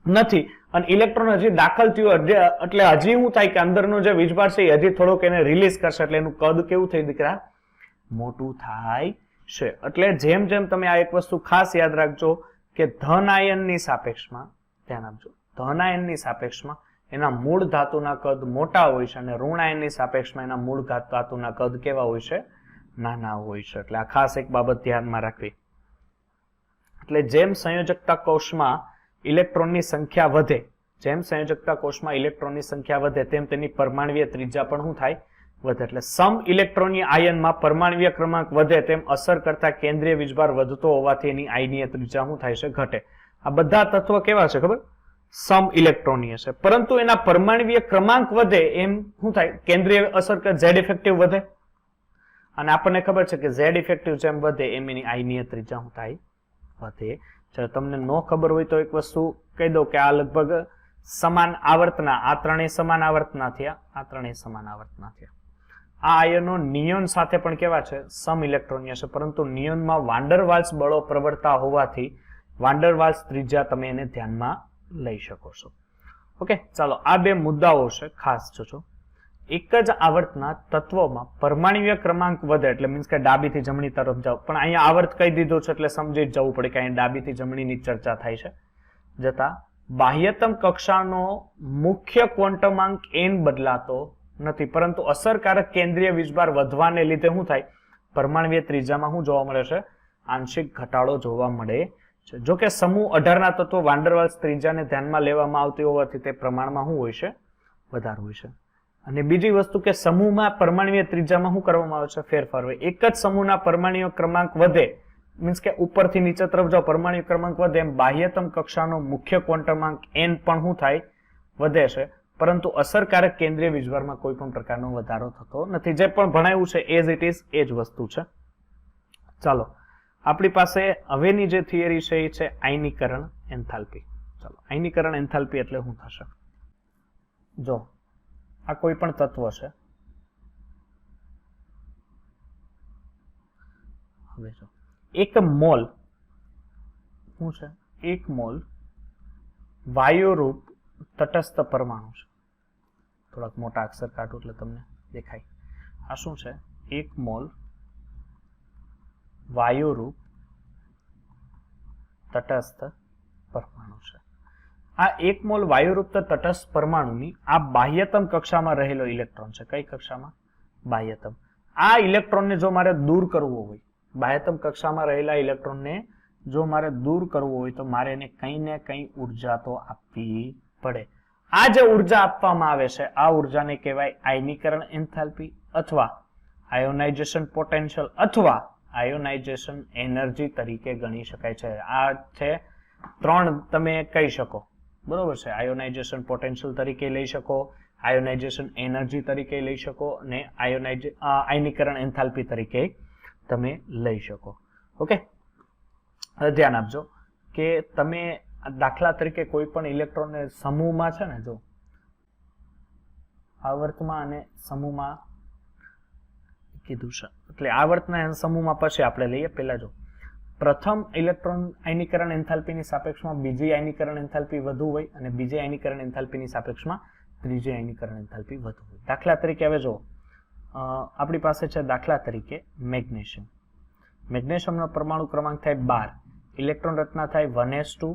Speaker 2: નથી અને ઇલેક્ટ્રોન હજી દાખલ થયું એટલે હજી શું થાય કે અંદરનો જે વીજભાર છે એ હજી થોડોક એને રિલીઝ કરશે. એટલે એનું કદ કેવું થઈ દીકરા? મોટું થાય છે. એટલે જેમ જેમ તમે આ એક વસ્તુ ખાસ યાદ રાખજો કે ધન આયનની સાપેક્ષમાં, ધ્યાન આપજો, ધન આયનની સાપેક્ષમાં એના મૂળ ધાતુના કદ મોટા હોય છે અને ઋણ આયનની સાપેક્ષમાં એના મૂળ ધાતુના કદ કેવા હોય છે? નાના હોય છે. એટલે આ ખાસ એક બાબત ધ્યાનમાં રાખવી. એટલે જેમ સંયોજકતા કોષમાં ઇલેક્ટ્રોનની સંખ્યા વધે, જેમ સંયોજકતા કોષમાં ઇલેક્ટ્રોનની સંખ્યા વધે તેમ તેની પરમાણ્વીય ત્રિજ્યા પણ શું થાય? વધે. એટલે સમ ઇલેક્ટ્રોનીય આયનમાં પરમાણ્વીય ક્રમાંક વધે તેમ અસર કરતા કેન્દ્રીય વીજભાર વધતો હોવાથી એની આયનીય ત્રિજ્યા શું થાય છે? ઘટે. આ બધા તત્વો કેવા છે ખબર? સમ ઇલેક્ટ્રોનીય છે. પરંતુ એના પરમાણ્વીય ક્રમાંક વધે એમ શું થાય? કેન્દ્રીય અસર કર Z ઇફેક્ટિવ વધે. અને આપણને ખબર છે કે Z ઇફેક્ટિવ જેમ વધે એમ એની આયનીય ત્રિજ્યા શું થાય? વધે. ચાલો તમને ન ખબર હોય તો એક વસ્તુ કહી દઉં કે આ લગભગ સમાન આવર્તના, આ ત્રણેય સમાન આવર્તના થયા, આ ત્રણેય સમાન આવર્તના થયા. આ આયનો નિયોન સાથે પણ કેવા છે? સમ ઇલેક્ટ્રોનીય છે. પરંતુ નિયોનમાં વાન્ડર વાલ્સ બળો પ્રવર્તા હોવાથી વાન્ડર વાલ્સ ત્રિજ્યા તમે એને ધ્યાનમાં લઈ શકો છો. ઓકે, ચાલો આ બે મુદ્દાઓ છે, ખાસ જોજો. એક જ આવર્તના તત્વોમાં પરમાણ્વીય ક્રમાંક વધે એટલે મીન્સ કે ડાબીથી જમણી તરફ જાઓ. પણ અહીંયા આવર્ત કહી દીધું છે એટલે સમજી જ જવું પડે કે અહીંયા ડાબીથી જમણીની ચર્ચા થાય છે. જતા બાહ્યતમ કક્ષાનો મુખ્ય ક્વોન્ટમાંક n બદલાતો નથી, પરંતુ અસરકારક કેન્દ્રીય વીજભાર વધવાને લીધે શું થાય? પરમાણ્વીય ત્રિજ્યામાં શું જોવા મળે છે? આંશિક ઘટાડો જોવા મળે છે. જો કે સમૂહ 18 ના તત્વો વાન્ડર વાલ્સ ત્રિજ્યાને ધ્યાનમાં લેવામાં આવતી હોવાથી તે પ્રમાણમાં શું હોય છે? વધારે હોય છે. અને બીજી વસ્તુ કે સમૂહમાં પરમાણ્વીય ત્રિજ્યામાં શું કરવામાં આવે છે? ફેરફાર હોય. એક જ સમૂહના પરમાણ્વીય ક્રમાંક વધે મીન્સ કે ઉપરથી નીચે તરફ જાઓ પરમાણ્વીય ક્રમાંક વધે એમ બાહ્યતમ કક્ષાનો મુખ્ય ક્વોન્ટમાંક n પણ શું થાય? વધે છે. પરંતુ અસરકારક કેન્દ્રીય વીજભારમાં કોઈ પણ પ્રકારનો વધારો થતો નથી. જે પણ ભણાયું છે એઝ ઇટ ઇઝ એ જ વસ્તુ છે. ચાલો આપણી પાસે હવેની જે થિયરી છે એ છે આયનીકરણ એન્થાલ્પી. ચાલો આયનીકરણ એન્થાલ્પી એટલે શું થશે? જો આ કોઈ પણ તત્વ છે, હવે જો એક મોલ શું છે? 1 મોલ વાયુરૂપ તટસ્થ પરમાણુ છે. થોડાક મોટા અક્ષર કાઢું એટલે તમને દેખાય. આ શું છે? 1 મોલ વાયુરૂપ તટસ્થ પરમાણુ છે. આ 1 મોલ વાયુરૂપ તટસ્થ પરમાણુની આ બાહ્યતમ કક્ષામાં રહેલો ઇલેક્ટ્રોન છે. કઈ કક્ષામાં? બાહ્યતમ. આ ઇલેક્ટ્રોનને જો મારે દૂર કરવો હોય, બાહ્યતમ કક્ષામાં રહેલા ઇલેક્ટ્રોનને જો મારે દૂર કરવો હોય તો મારે એને કંઈ ને કંઈ ઉર્જા તો આપવી પડે. આ જે ઉર્જા આપવામાં આવે છે આ ઉર્જાને કહેવાય આયનીકરણ એન્થાલ્પી અથવા આયોનાઇઝેશન પોટેન્શિયલ અથવા આયોનાઇઝેશન એનર્જી તરીકે ગણી શકાય છે. આ છે 3 તમે કહી શકો, બરોબર છે. આયોનાઇઝેશન પોટેન્શિયલ તરીકે લઈ શકો, આયોનાઇઝેશન એનર્જી તરીકે લઈ શકો અને આયનીકરણ એન્થાલ્પી તરીકે તમે લઈ શકો. ઓકે, હવે ધ્યાન આપજો કે તમે દાખલા તરીકે કોઈ પણ ઇલેક્ટ્રોનને સમૂહમાં છે ને, જો આવર્તમાં અને સમૂહમાં કીધું છે, એટલે આવર્તના સમૂહમાં પછી આપણે લઈએ. પહેલા જો પ્રથમ ઇલેક્ટ્રોન આયનીકરણ એન્થાલ્પીની સાપેક્ષમાં બીજી આયનીકરણ એન્થાલ્પી વધુ હોય અને બીજી આયનીકરણ એન્થાલ્પીની સાપેક્ષમાં ત્રીજી આયનીકરણ એન્થાલ્પી વધુ હોય. દાખલા તરીકે હવે જો આપણી પાસે છે દાખલા તરીકે મેગ્નેશિયમ. મેગ્નેશિયમનો પરમાણુ ક્રમાંક થાય 12, ઇલેક્ટ્રોન રચના થાય 1s2,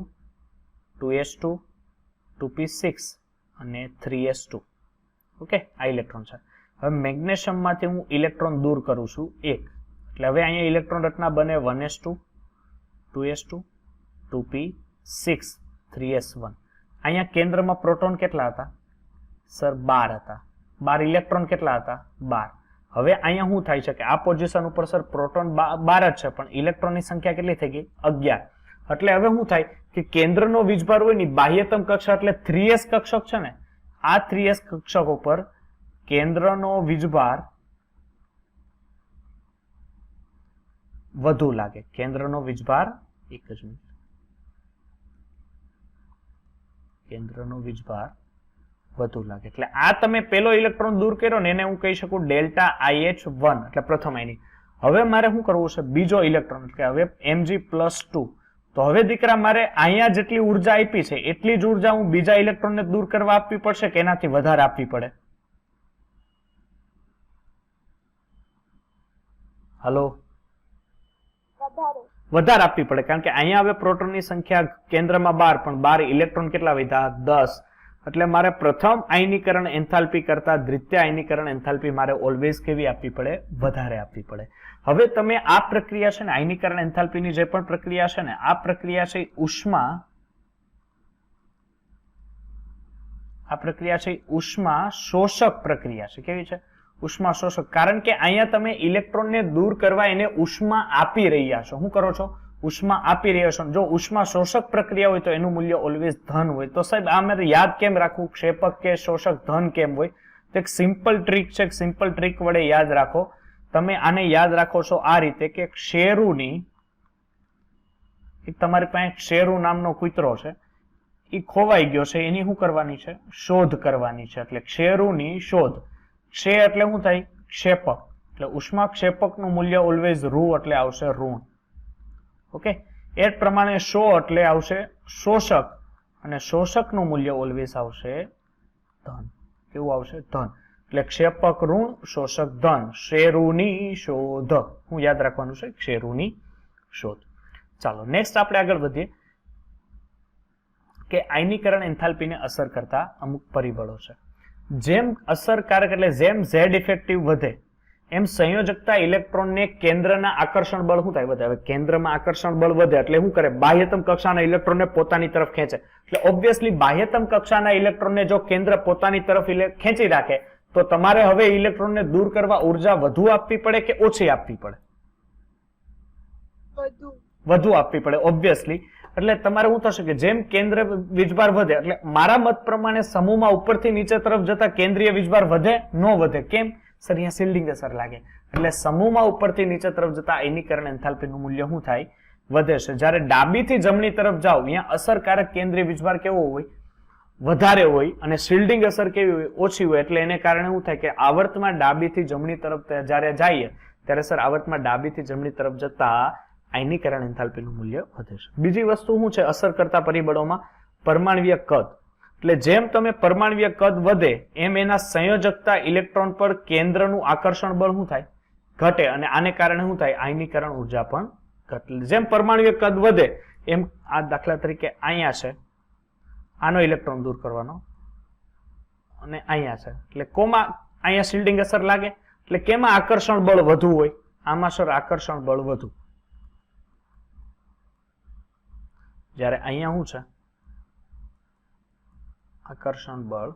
Speaker 2: 2s2, 2p6 અને 3s2. ઓકે, આ ઇલેક્ટ્રોન છે. હવે મેગ્નેશિયમમાંથી હું ઇલેક્ટ્રોન દૂર કરું છું 1, એટલે હવે અહીંયા ઇલેક્ટ્રોન રચના બને 1s2, 2s2, 2p6, 3s1. અહીંયા કેન્દ્રમાં પ્રોટોન કેટલા હતા સર? 12 હતા. 12 ઇલેક્ટ્રોન કેટલા હતા? 12. હવે અહીંયા શું થાય છે કે આ પોઝિશન ઉપર સર પ્રોટોન 12 જ છે પણ ઇલેક્ટ્રોનની સંખ્યા કેટલી થઈ ગઈ? 11. એટલે હવે શું થાય કે કેન્દ્રનો વીજભાર હોય ને બાહ્યતમ કક્ષક એટલે 3s કક્ષક છે ને, આ 3s કક્ષક ઉપર કેન્દ્રનો વીજભાર વધુ લાગે. કેન્દ્રનો વીજભાર એક જ મિનિટ, કેન્દ્રનો વીજભાર વધુ લાગે. એટલે આ તમે પેલો ઇલેક્ટ્રોન દૂર કર્યો ને એને હું કહી શકું ડેલ્ટા IH1 એટલે પ્રથમ આયની. હવે મારે શું કરવું છે? બીજો ઇલેક્ટ્રોન એટલે હવે Mg+2. તો હવે દીકરા મારે અહીંયા જેટલી ઉર્જા આપી છે એટલી જ ઉર્જા હું બીજા ઇલેક્ટ્રોનને દૂર કરવા આપવી પડશે કે એનાથી વધારે આપવી પડે? હાલો, વધારે આપવી પડે કારણ કે અહીંયા હવે પ્રોટોનની સંખ્યા કેન્દ્રમાં 12 પણ 12 ઇલેક્ટ્રોન કેટલા વધ્યા? 10. એટલે મારે પ્રથમ આયનીકરણ એન્થાલ્પી કરતા દ્વિતીય આયનીકરણ એન્થાલ્પી મારે ઓલવેઝ કેવી આપવી પડે? વધારે આપવી પડે. હવે તમે આ પ્રક્રિયા છે ને આયનીકરણ એન્થાલ્પીની જે પણ પ્રક્રિયા છે ને આ પ્રક્રિયા છે ઉષ્મા શોષક પ્રક્રિયા છે. કેવી છે? ઉષ્મા શોષક. કારણ કે અહીંયા તમે ઇલેક્ટ્રોનને દૂર કરવા એને ઉષ્મા આપી રહ્યા છો. શું કરો છો? ઉષ્મા આપી રહ્યા છો. જો ઉષ્મા શોષક પ્રક્રિયા હોય તો એનું મૂલ્ય ઓલવેઝ ધન હોય. તો સાહેબ આ મારે યાદ કેમ રાખવું? ક્ષેપક કે શોષક ધન કેમ હોય? તો એક સિમ્પલ ટ્રીક છે, સિમ્પલ ટ્રીક વડે યાદ રાખો. તમે આને યાદ રાખો છો આ રીતે કે ક્ષેરુની તમારી પાસે ક્ષેરુ નામનો કૂતરો છે, એ ખોવાઈ ગયો છે, એની શું કરવાની છે? શોધ કરવાની છે. એટલે ક્ષેરુની શોધ. ક્ષે એટલે શું થાય? ક્ષેપક. એટલે ઉષ્મા ક્ષેપકનું મૂલ્ય ઓલવેઝ ઋ એટલે આવશે ઋણ. ઓકે, એ જ પ્રમાણે શો એટલે આવશે શોષક અને શોષકનું મૂલ્ય ઓલવેઝ આવશે ધન. કેવું આવશે? ધન. એટલે ક્ષેપક ઋણ, શોષક ધન. ક્ષેરુની શોધ. હું યાદ રાખવાનું છે ક્ષેરુની શોધ. ચાલો નેક્સ્ટ આપણે આગળ વધીએ કે આયનીકરણ એન્થાલ્પીને અસર કરતા અમુક પરિબળો છે. જેમ અસરકારક એટલે જેમ Z ઇફેક્ટિવ વધે એમ સંયોજકતા ઇલેક્ટ્રોનને કેન્દ્રના આકર્ષણ બળ શું થાય? વધે. હવે કેન્દ્રમાં આકર્ષણ બળ વધે એટલે શું કરે? બાહ્યતમ કક્ષાના ઇલેક્ટ્રોનને પોતાની તરફ ખેંચે. એટલે ઓબ્વિયસલી બાહ્યતમ કક્ષાના ઇલેક્ટ્રોનને જો કેન્દ્ર પોતાની તરફ ખેંચી રાખે તો તમારે હવે ઇલેક્ટ્રોનને દૂર કરવા ઉર્જા વધુ આપવી પડે કે ઓછી આપવી પડે? વધુ આપવી પડે ઓબ્વિયસલી. એટલે તમારે શું થશે કે જેમ કેન્દ્ર વીજભાર વધે એટલે મારા મત પ્રમાણે સમૂહમાં ઉપરથી નીચે તરફ જતા કેન્દ્રીય વીજભાર વધે? ન વધે. કેમ સર? અહીંયા શિલ્ડિંગ અસર લાગે. એટલે સમૂહમાં ઉપરથી નીચે તરફ જતા આયનીકરણ એન્થાલ્પીનું મૂલ્ય શું થાય? વધે છે. જ્યારે ડાબીથી જમણી તરફ જાઓ અહીંયા અસરકારક કેન્દ્રીય વીજભાર કેવો હોય? વધારે હોય અને શિલ્ડિંગ અસર કેવી હોય? ઓછી હોય. એટલે એને કારણે શું થાય કે આવર્તમાં ડાબીથી જમણી તરફ જ્યારે જઈએ ત્યારે સર આવર્તમાં ડાબીથી જમણી તરફ જતા આયનીકરણ એન્થાલ્પીનું મૂલ્ય વધે છે. બીજી વસ્તુ શું છે અસર કરતા પરિબળોમાં? પરમાણ્વીય કદ. એટલે જેમ તમે પરમાણ્વીય કદ વધે એમ એના સંયોજકતા ઇલેક્ટ્રોન પર કેન્દ્રનું આકર્ષણ બળ શું થાય? ઘટે. અને આને કારણે શું થાય? આયનીકરણ ઉર્જા પણ ઘટે. જેમ પરમાણ્વીય કદ વધે એમ આ દાખલા તરીકે અહીંયા છે, આનો ઇલેક્ટ્રોન દૂર કરવાનો અને અહીંયા છે, એટલે કોમાં અહીંયા શિલ્ડિંગ અસર લાગે, એટલે કેમાં આકર્ષણ બળ વધુ હોય? આમાં સર આકર્ષણ બળ વધુ. જ્યારે અહીંયા શું છે? આકર્ષણ બળ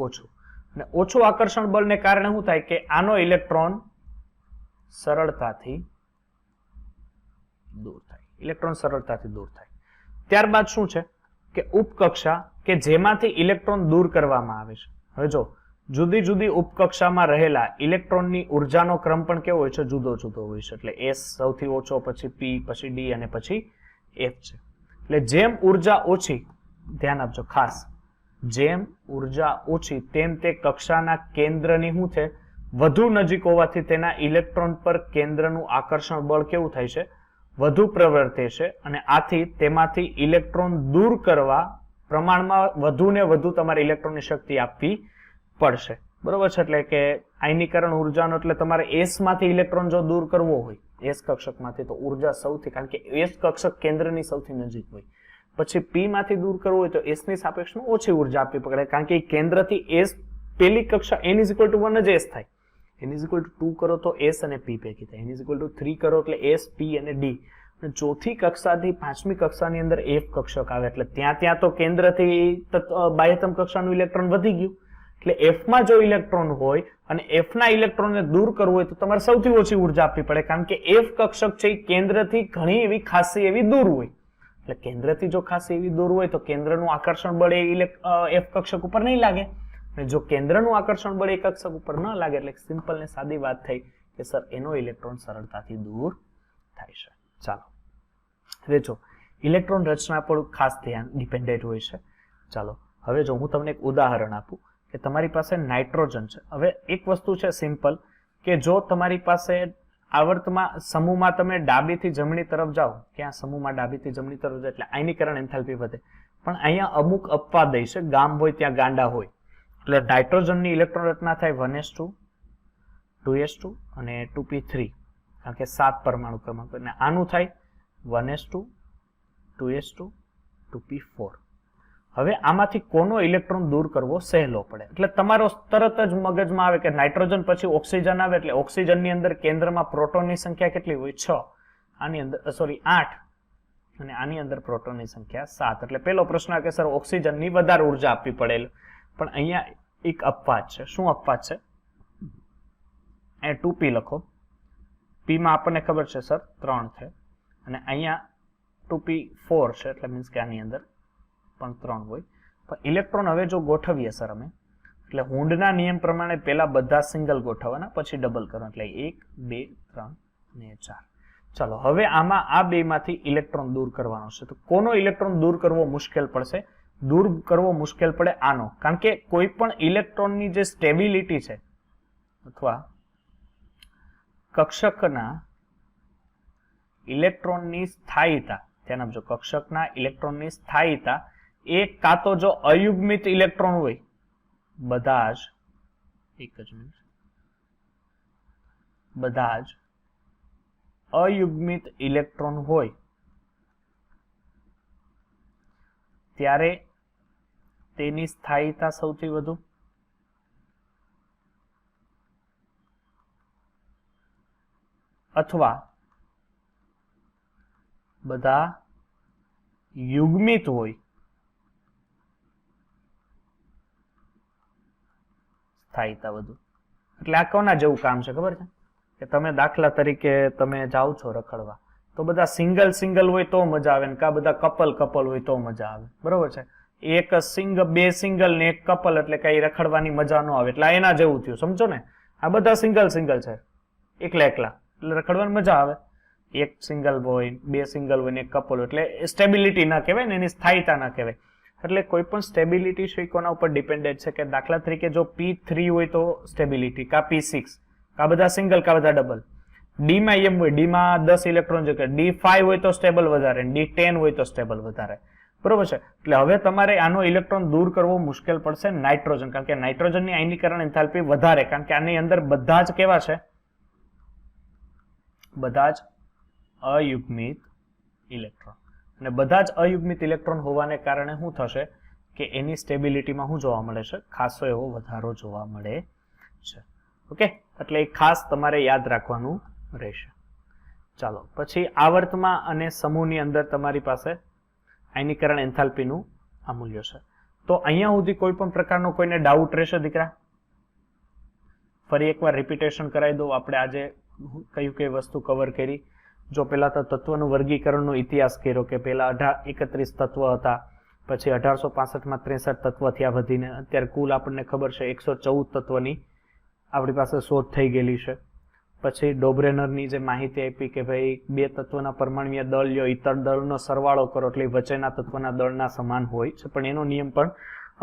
Speaker 2: ઓછું. અને ઓછું આકર્ષણ બળને કારણે શું થાય કે આનો ઇલેક્ટ્રોન સરળતાથી દૂર થાય. ઇલેક્ટ્રોન સરળતાથી દૂર થાય. ત્યારબાદ શું છે કે ઉપકક્ષા કે જેમાંથી ઇલેક્ટ્રોન દૂર કરવામાં આવે છે. હવે જો જુદી જુદી ઉપકક્ષામાં રહેલા ઇલેક્ટ્રોનની ઉર્જાનો ક્રમ પણ કેવો હોય છે? જુદો જુદો હોય છે. એટલે S સૌથી ઓછો, પછી P, પછી D અને પછી F છે. એટલે જેમ ઉર્જા ઓછી, ધ્યાન આપજો ખાસ, જેમ ઉર્જા ઓછી તેમ તે કક્ષાના કેન્દ્રની શું છે? વધુ નજીક હોવાથી તેના ઇલેક્ટ્રોન પર કેન્દ્રનું આકર્ષણ બળ કેવું થાય છે? વધુ પ્રવર્તે છે. અને આથી તેમાંથી ઇલેક્ટ્રોન દૂર કરવા પ્રમાણમાં વધુ ને વધુ તમારે ઇલેક્ટ્રોનની શક્તિ આપવી પડશે. બરોબર છે? એટલે કે આયનીકરણ ઉર્જાનો એટલે તમારે S માંથી ઇલેક્ટ્રોન જો દૂર કરવો હોય, S કક્ષકમાંથી, તો ઉર્જા સૌથી, કારણ કે S કક્ષક કેન્દ્રની સૌથી નજીક હોય. પછી P માંથી દૂર કરવું હોય તો S ની સાપેક્ષમાં ઓછી ઉર્જા આપવી પડે, કારણ કે કેન્દ્રથી S પેલી કક્ષા n = 1 જ S થાય. n = 2 કરો તો S અને P ભેગી થાય. n = 3 કરો એટલે S, P અને D. અને ચોથી કક્ષાથી પાંચમી કક્ષાની અંદર F કક્ષક આવે, એટલે ત્યાં તો કેન્દ્રથી બાહ્યતમ કક્ષાનું ઇલેક્ટ્રોન વધી ગયું. એટલે F માં જો ઇલેક્ટ્રોન હોય અને F ના ઇલેક્ટ્રોનને દૂર કરવું હોય તો તમારે સૌથી ઓછી ઉર્જા આપવી પડે, કારણ કે F કક્ષક છે એ કેન્દ્રથી ઘણી એવી ખાસી એવી દૂર હોય. એટલે કેન્દ્રથી જો ખાસી એવી દૂર હોય તો કેન્દ્રનું આકર્ષણ બળ એ F કક્ષક ઉપર નહીં લાગે. અને જો કેન્દ્રનું આકર્ષણ બળ એ કક્ષક ઉપર ન લાગે, એટલે સિમ્પલ ને સાદી વાત થઈ કે સર એનો ઇલેક્ટ્રોન સરળતાથી દૂર થાય છે. ચાલો હવે જો ઇલેક્ટ્રોન રચના પર ખાસ ધ્યાન ડિપેન્ડન્ટ હોય છે. ચાલો હવે જો હું તમને એક ઉદાહરણ આપું કે તમારી પાસે નાઇટ્રોજન છે. હવે એક વસ્તુ છે સિમ્પલ, કે જો તમારી પાસે આવર્તમાં સમૂહમાં તમે ડાબીથી જમણી તરફ જાઓ, ક્યાં સમૂહમાં ડાબીથી જમણી તરફ જાઓ એટલે આયનીકરણ એન્થાલ્પી વધે. પણ અહીંયા અમુક અપવાદ છે, ગામ હોય ત્યાં ગાંડા હોય. એટલે નાઇટ્રોજનની ઇલેક્ટ્રોન રચના થાય 1s2, 2s2 અને 2p3, કારણ કે 7 પરમાણુ ક્રમાંક. અને આનું થાય 1s2, 2s2, 2p4. હવે આમાંથી કોનો ઇલેક્ટ્રોન દૂર કરવો સહેલો પડે? એટલે તમારો તરત જ મગજમાં આવે કે નાઇટ્રોજન પછી ઓક્સિજન આવે, એટલે ઓક્સિજનની અંદર કેન્દ્રમાં પ્રોટોનની સંખ્યા કેટલી હોય? 6. આની અંદર 8 અને આની અંદર પ્રોટોનની સંખ્યા 7. એટલે પહેલો પ્રશ્ન કે સર ઓક્સિજનની વધારે ઉર્જા આપવી પડે. પણ અહીંયા એક અપવાદ છે. શું અપવાદ છે? એ 2p લખો. p માં આપણને ખબર છે સર 3 છે, અને અહીંયા 2p4 છે, એટલે મીન્સ કે આની અંદર પણ 3 હોય. પણ ઇલેક્ટ્રોન હવે જો ગોઠવીએ સર અમે, એટલે હુન્ડના નિયમ પ્રમાણે પહેલા બધા સિંગલ ગોઠવવાના, પછી ડબલ કરવાના, એટલે 1, 2, 3 અને 4. ચાલો હવે આમાં આ બે માંથી ઇલેક્ટ્રોન દૂર કરવાનો છે. તો કોનો ઇલેક્ટ્રોન દૂર કરવો મુશ્કેલ પડશે? દૂર કરવો મુશ્કેલ પડે આનો, કારણ કે કોઈ પણ ઇલેક્ટ્રોનની જે સ્ટેબિલિટી છે અથવા કક્ષકના ઇલેક્ટ્રોનની સ્થાયીતા, ધ્યાન આપજો, કક્ષકના ઇલેક્ટ્રોનની સ્થાયીતા એ કાં તો જો અયુગ્મિત ઇલેક્ટ્રોન હોય, બધા જ અયુગ્મિત ઇલેક્ટ્રોન હોય ત્યારે તેની સ્થાયીતા સૌથી વધુ, અથવા બધા યુગ્મિત હોય સ્થાયીતા વધુ. એટલે આ કોના જેવું કામ છે ખબર છે? કે તમે દાખલા તરીકે તમે જાઓ છો રખડવા, તો બધા સિંગલ હોય તો મજા આવે, ને કા બધા કપલ હોય તો મજા આવે. બરોબર છે? એક બે સિંગલ ને એક કપલ એટલે કઈ રખડવાની મજા ન આવે. એટલે એના જેવું થયું, સમજો ને? આ બધા સિંગલ છે, એકલા એટલે રખડવાની મજા આવે. એક સિંગલ હોય, બે સિંગલ હોય ને એક કપલ હોય, એટલે સ્ટેબિલિટી ના કહેવાય ને, એની સ્થાયીતા ના કહેવાય. એટલે કોઈ પણ સ્ટેબિલિટી છે કોના ઉપર ડિપેન્ડન્ટ છે? કે દાખલા તરીકે જો P3 હોય તો સ્ટેબિલિટી, કા P6, કા બધા સિંગલ કા બધા ડબલ. D માં એમ હોય, D માં 10 ઇલેક્ટ્રોન છે, કે D5 હોય તો સ્ટેબલ વધારે, D10 હોય તો સ્ટેબલ વધારે. બરોબર છે. એટલે હવે તમારે આનો ઇલેક્ટ્રોન દૂર કરવો મુશ્કેલ પડશે નાઇટ્રોજન, કારણ કે નાઇટ્રોજનની આયનીકરણ એન્થાલ્પી વધારે, કારણ કે આની અંદર બધા જ કેવા છે, બધા જ અયુગ્મિત ઇલેક્ટ્રોન, અને બધા જ અયુગ્મિત ઇલેક્ટ્રોન હોવાને કારણે શું થશે કે એની સ્ટેબિલિટીમાં શું જોવા મળે છે, ખાસો એવો વધારો જોવા મળે છે. ઓકે, એટલે એ ખાસ તમારે યાદ રાખવાનું રહેશે. ચાલો પછી આવર્તમાં અને સમૂહની અંદર તમારી પાસે આયનીકરણ એન્થાલ્પીનું આ મૂલ્ય છે. તો અહીંયા સુધી કોઈ પણ પ્રકારનો કોઈને ડાઉટ રહેશે દીકરા? ફરી એકવાર રિપીટેશન કરાવી દઉં, આપણે આજે કઈ વસ્તુ કવર કરી. જો પેલા તો તત્વનું વર્ગીકરણનો ઇતિહાસ કર્યો કે પેલા 31 તત્વ હતા, પછી 1865માં 63 તત્વ થયા વધીને અત્યારે કુલ આપણને ખબર છે 114 તત્વની આપણી પાસે શોધ થઈ ગયેલી છે. પછી ડોબ્રેનરની જે માહિતી આપી કે ભાઈ 2 તત્વના પરમાણ્વીય દળ લ્યો, ઇતર દળનો સરવાળો કરો એટલે વચ્ચેના તત્વના દળના સમાન હોય છે, પણ એનો નિયમ પણ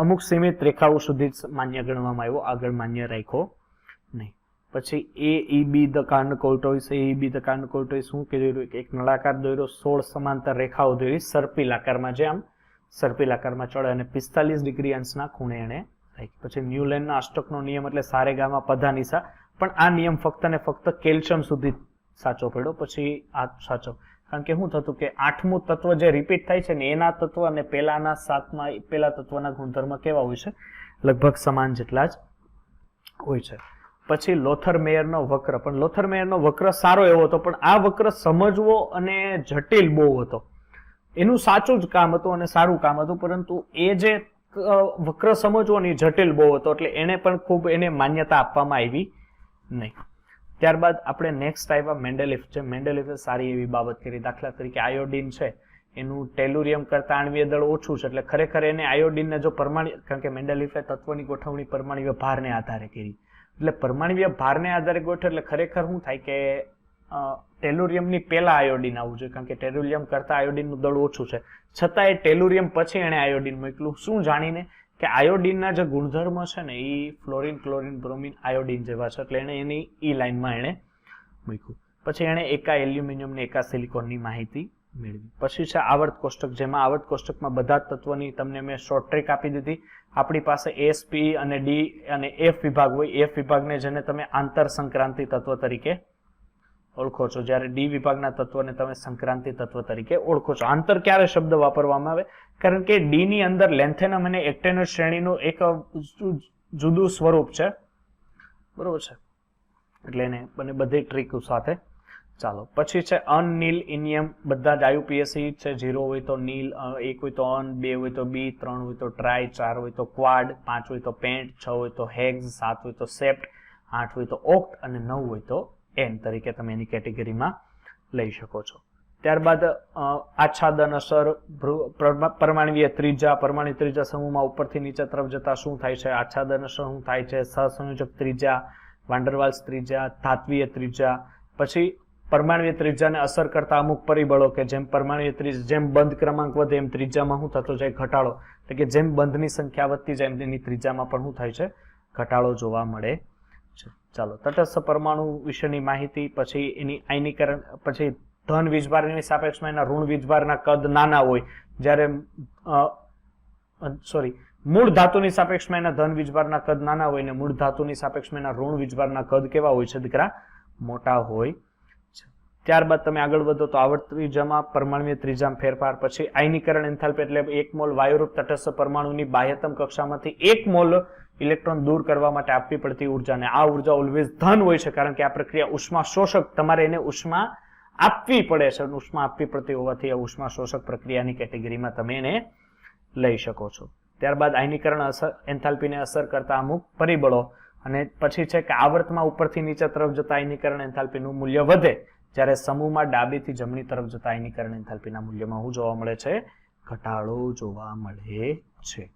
Speaker 2: અમુક સીમિત રેખાઓ સુધી જ માન્ય ગણવામાં આવ્યો, આગળ માન્ય રાખ્યો નહીં. પછી AEB ધ કાર્નકોલ્ટોઇસ, AEB ધ કાર્નકોલ્ટોઇસ શું કીધું કે એક નળાકાર દોર્યો, 16 સમાંતર રેખાઓ દોરી સર્પિલ આકારમાં, જે આમ સર્પિલ આકારમાં ચડે અને 45 ડિગ્રી અંશના ખૂણે એને રાખી. પછી ન્યુલેનના અષ્ટકનો નિયમ એટલે સારેગામા પધાનિસા, પણ આ નિયમ ફક્ત ને ફક્ત કેલ્શિયમ સુધી સાચો પડ્યો, પછી આ સાચો, કારણ કે શું થતું કે 8મું તત્વ જે રિપીટ થાય છે ને એના તત્વ અને પેલાના 7મા પેલા તત્વના ગુણધર્મ કેવા હોય છે, લગભગ સમાન જેટલા જ હોય છે. પછી લોથર મેયરનો વક્ર, પણ લોથર મેયરનો વક્ર સારો એવો હતો, પણ આ વક્ર સમજવો અને જટિલ બહુ હતો. એનું સાચું જ કામ હતું અને સારું કામ હતું, પરંતુ એ જે વક્ર સમજવો ને જટિલ બહુ હતો, એટલે એને પણ ખૂબ એને માન્યતા આપવામાં આવી નહીં. ત્યારબાદ આપણે નેક્સ્ટ આવ્યા મેન્ડેલિફ. જે મેન્ડેલિફે સારી એવી બાબત કરી, દાખલા તરીકે આયોડિન છે એનું ટેલુરિયમ કરતા આણ્વીય દળ ઓછું છે, એટલે ખરેખર એને આયોડિનને જો પરમાણ્વીય, કારણ કે મેન્ડેલિફે તત્વની ગોઠવણી પરમાણ્વીય ભારને આધારે કરી, એટલે પરમાણ્વીય ભારને આધારે ગોઠવે એટલે ખરેખર શું થાય કે ટેલુરિયમની પહેલા આયોડિન આવવું જોઈએ, કારણ કે ટેલુરિયમ કરતા આયોડિનનું દળ ઓછું છે, છતાં એ ટેલુરિયમ પછી એણે આયોડિન મોકલું. શું જાણીને કે આયોડિનના જે ગુણધર્મ છે ને એ ફ્લોરિન, ક્લોરિન, બ્રોમિન, આયોડિન જેવા છે, એટલે એણે એની ઈ લાઇનમાં એણે મૂક્યું. પછી એણે એકા એલ્યુમિનિયમ ને એકા સિલિકોનની માહિતી મેળવી. પછી છે આવર્ત કોષ્ટક, જેમાં આવર્ત કોષ્ટકમાં બધા તત્વોની તમને મેં શોર્ટ ટ્રીક આપી દીધી. આપણી પાસે S, P અને D અને F વિભાગ હોય. F વિભાગને જેને તમે આંતર સંક્રાંતિ તત્વ તરીકે ઓળખો છો, જ્યારે D વિભાગના તત્વને તમે સંક્રાંતિ તત્વ તરીકે ઓળખો છો. આંતર ક્યારે શબ્દ વાપરવામાં આવે? કારણ કે D ની અંદર લેન્થેનમ અને એક્ટેનસ શ્રેણીનું એક જુદું સ્વરૂપ છે, બરોબર છે, એટલે એને બધી ટ્રીક સાથે ચાલો. પછી છે અન, નીલ, ઇનિયમ, બધા જ IUPAC છે. 0 હોય તો નીલ, 1 હોય તો અન, 2 હોય તો બી, 3 હોય તો ટ્રાય, 4 હોય તો ક્વાડ, 5 હોય તો પેન્ટ, 6 હોય તો હેગ્સ, 7 હોય તો સેપ્ટ, 8 હોય તો ઓક્ટ અને 9 હોય તો એન તરીકે તમે એની કેટેગરીમાં લઈ શકો છો. ત્યારબાદ આચ્છાદન અસર, પરમાણ્વીય ત્રિજ્યા, પરમાણ્વીય ત્રિજ્યા સમૂહમાં ઉપરથી નીચે તરફ જતા શું થાય છે, આચ્છાદન અસર શું થાય છે, સહસંયોજક ત્રિજ્યા, વાન્ડરવાલ્સ ત્રિજ્યા, ધાત્વીય ત્રિજ્યા. પછી પરમાણ્વીય ત્રિજ્યાને અસર કરતા અમુક પરિબળો કે જેમ પરમાણ્વીય ત્રિજ્યા, જેમ બંધ ક્રમાંક વધે એમ ત્રિજ્યામાં શું થતો જાય, ઘટાડો, એટલે કે જેમ બંધની સંખ્યા વધતી જાય એમ તેની ત્રિજ્યામાં પણ શું થાય છે, ઘટાડો જોવા મળે છે. ચાલો, તટસ્થ પરમાણુ વિશેની માહિતી, પછી એની આયનીકરણ, પછી ધન વીજભારની સાપેક્ષમાં એના ઋણ વીજભારના કદ નાના હોય, જ્યારે મૂળ ધાતુની સાપેક્ષમાં એના ધન વીજભારના કદ નાના હોય ને મૂળ ધાતુની સાપેક્ષમાં એના ઋણ વીજભારના કદ કેવા હોય છે દીકરા, મોટા હોય છે. ત્યારબાદ તમે આગળ વધો તો આવર્ત ત્રિજ્યામાં, પરમાણ્વીય ત્રિજ્યામાં ફેરફાર. પછી આયનીકરણ એન્થાલ્પી એટલે 1 મોલ વાયુરૂપ તટસ્થ પરમાણુની બાહ્યતમ કક્ષામાંથી 1 મોલ ઇલેક્ટ્રોન દૂર કરવા માટે આપવી પડતી ઉર્જા, ને આ ઉર્જા ઓલવેઝ ધન હોય છે, કારણ કે આ પ્રક્રિયા ઉષ્મા શોષક, તમારે એને ઉષ્મા આપવી પડે છે, ઉષ્મા આપવી પડતી હોવાથી આ ઉષ્મા શોષક પ્રક્રિયાની કેટેગરીમાં તમે એને લઈ શકો છો. ત્યારબાદ આયનીકરણ અસર, એન્થાલ્પીને અસર કરતા અમુક પરિબળો, અને પછી છે કે આવર્તમાં ઉપરથી નીચે તરફ જતા આયનીકરણ એન્થાલ્પીનું મૂલ્ય વધે, જ્યારે સમૂહમાં ડાબીથી જમણી તરફ જતા આયનીકરણ એન્થાલ્પીના મૂલ્યમાં શું જોવા મળે છે, ઘટાડો જોવા મળે છે.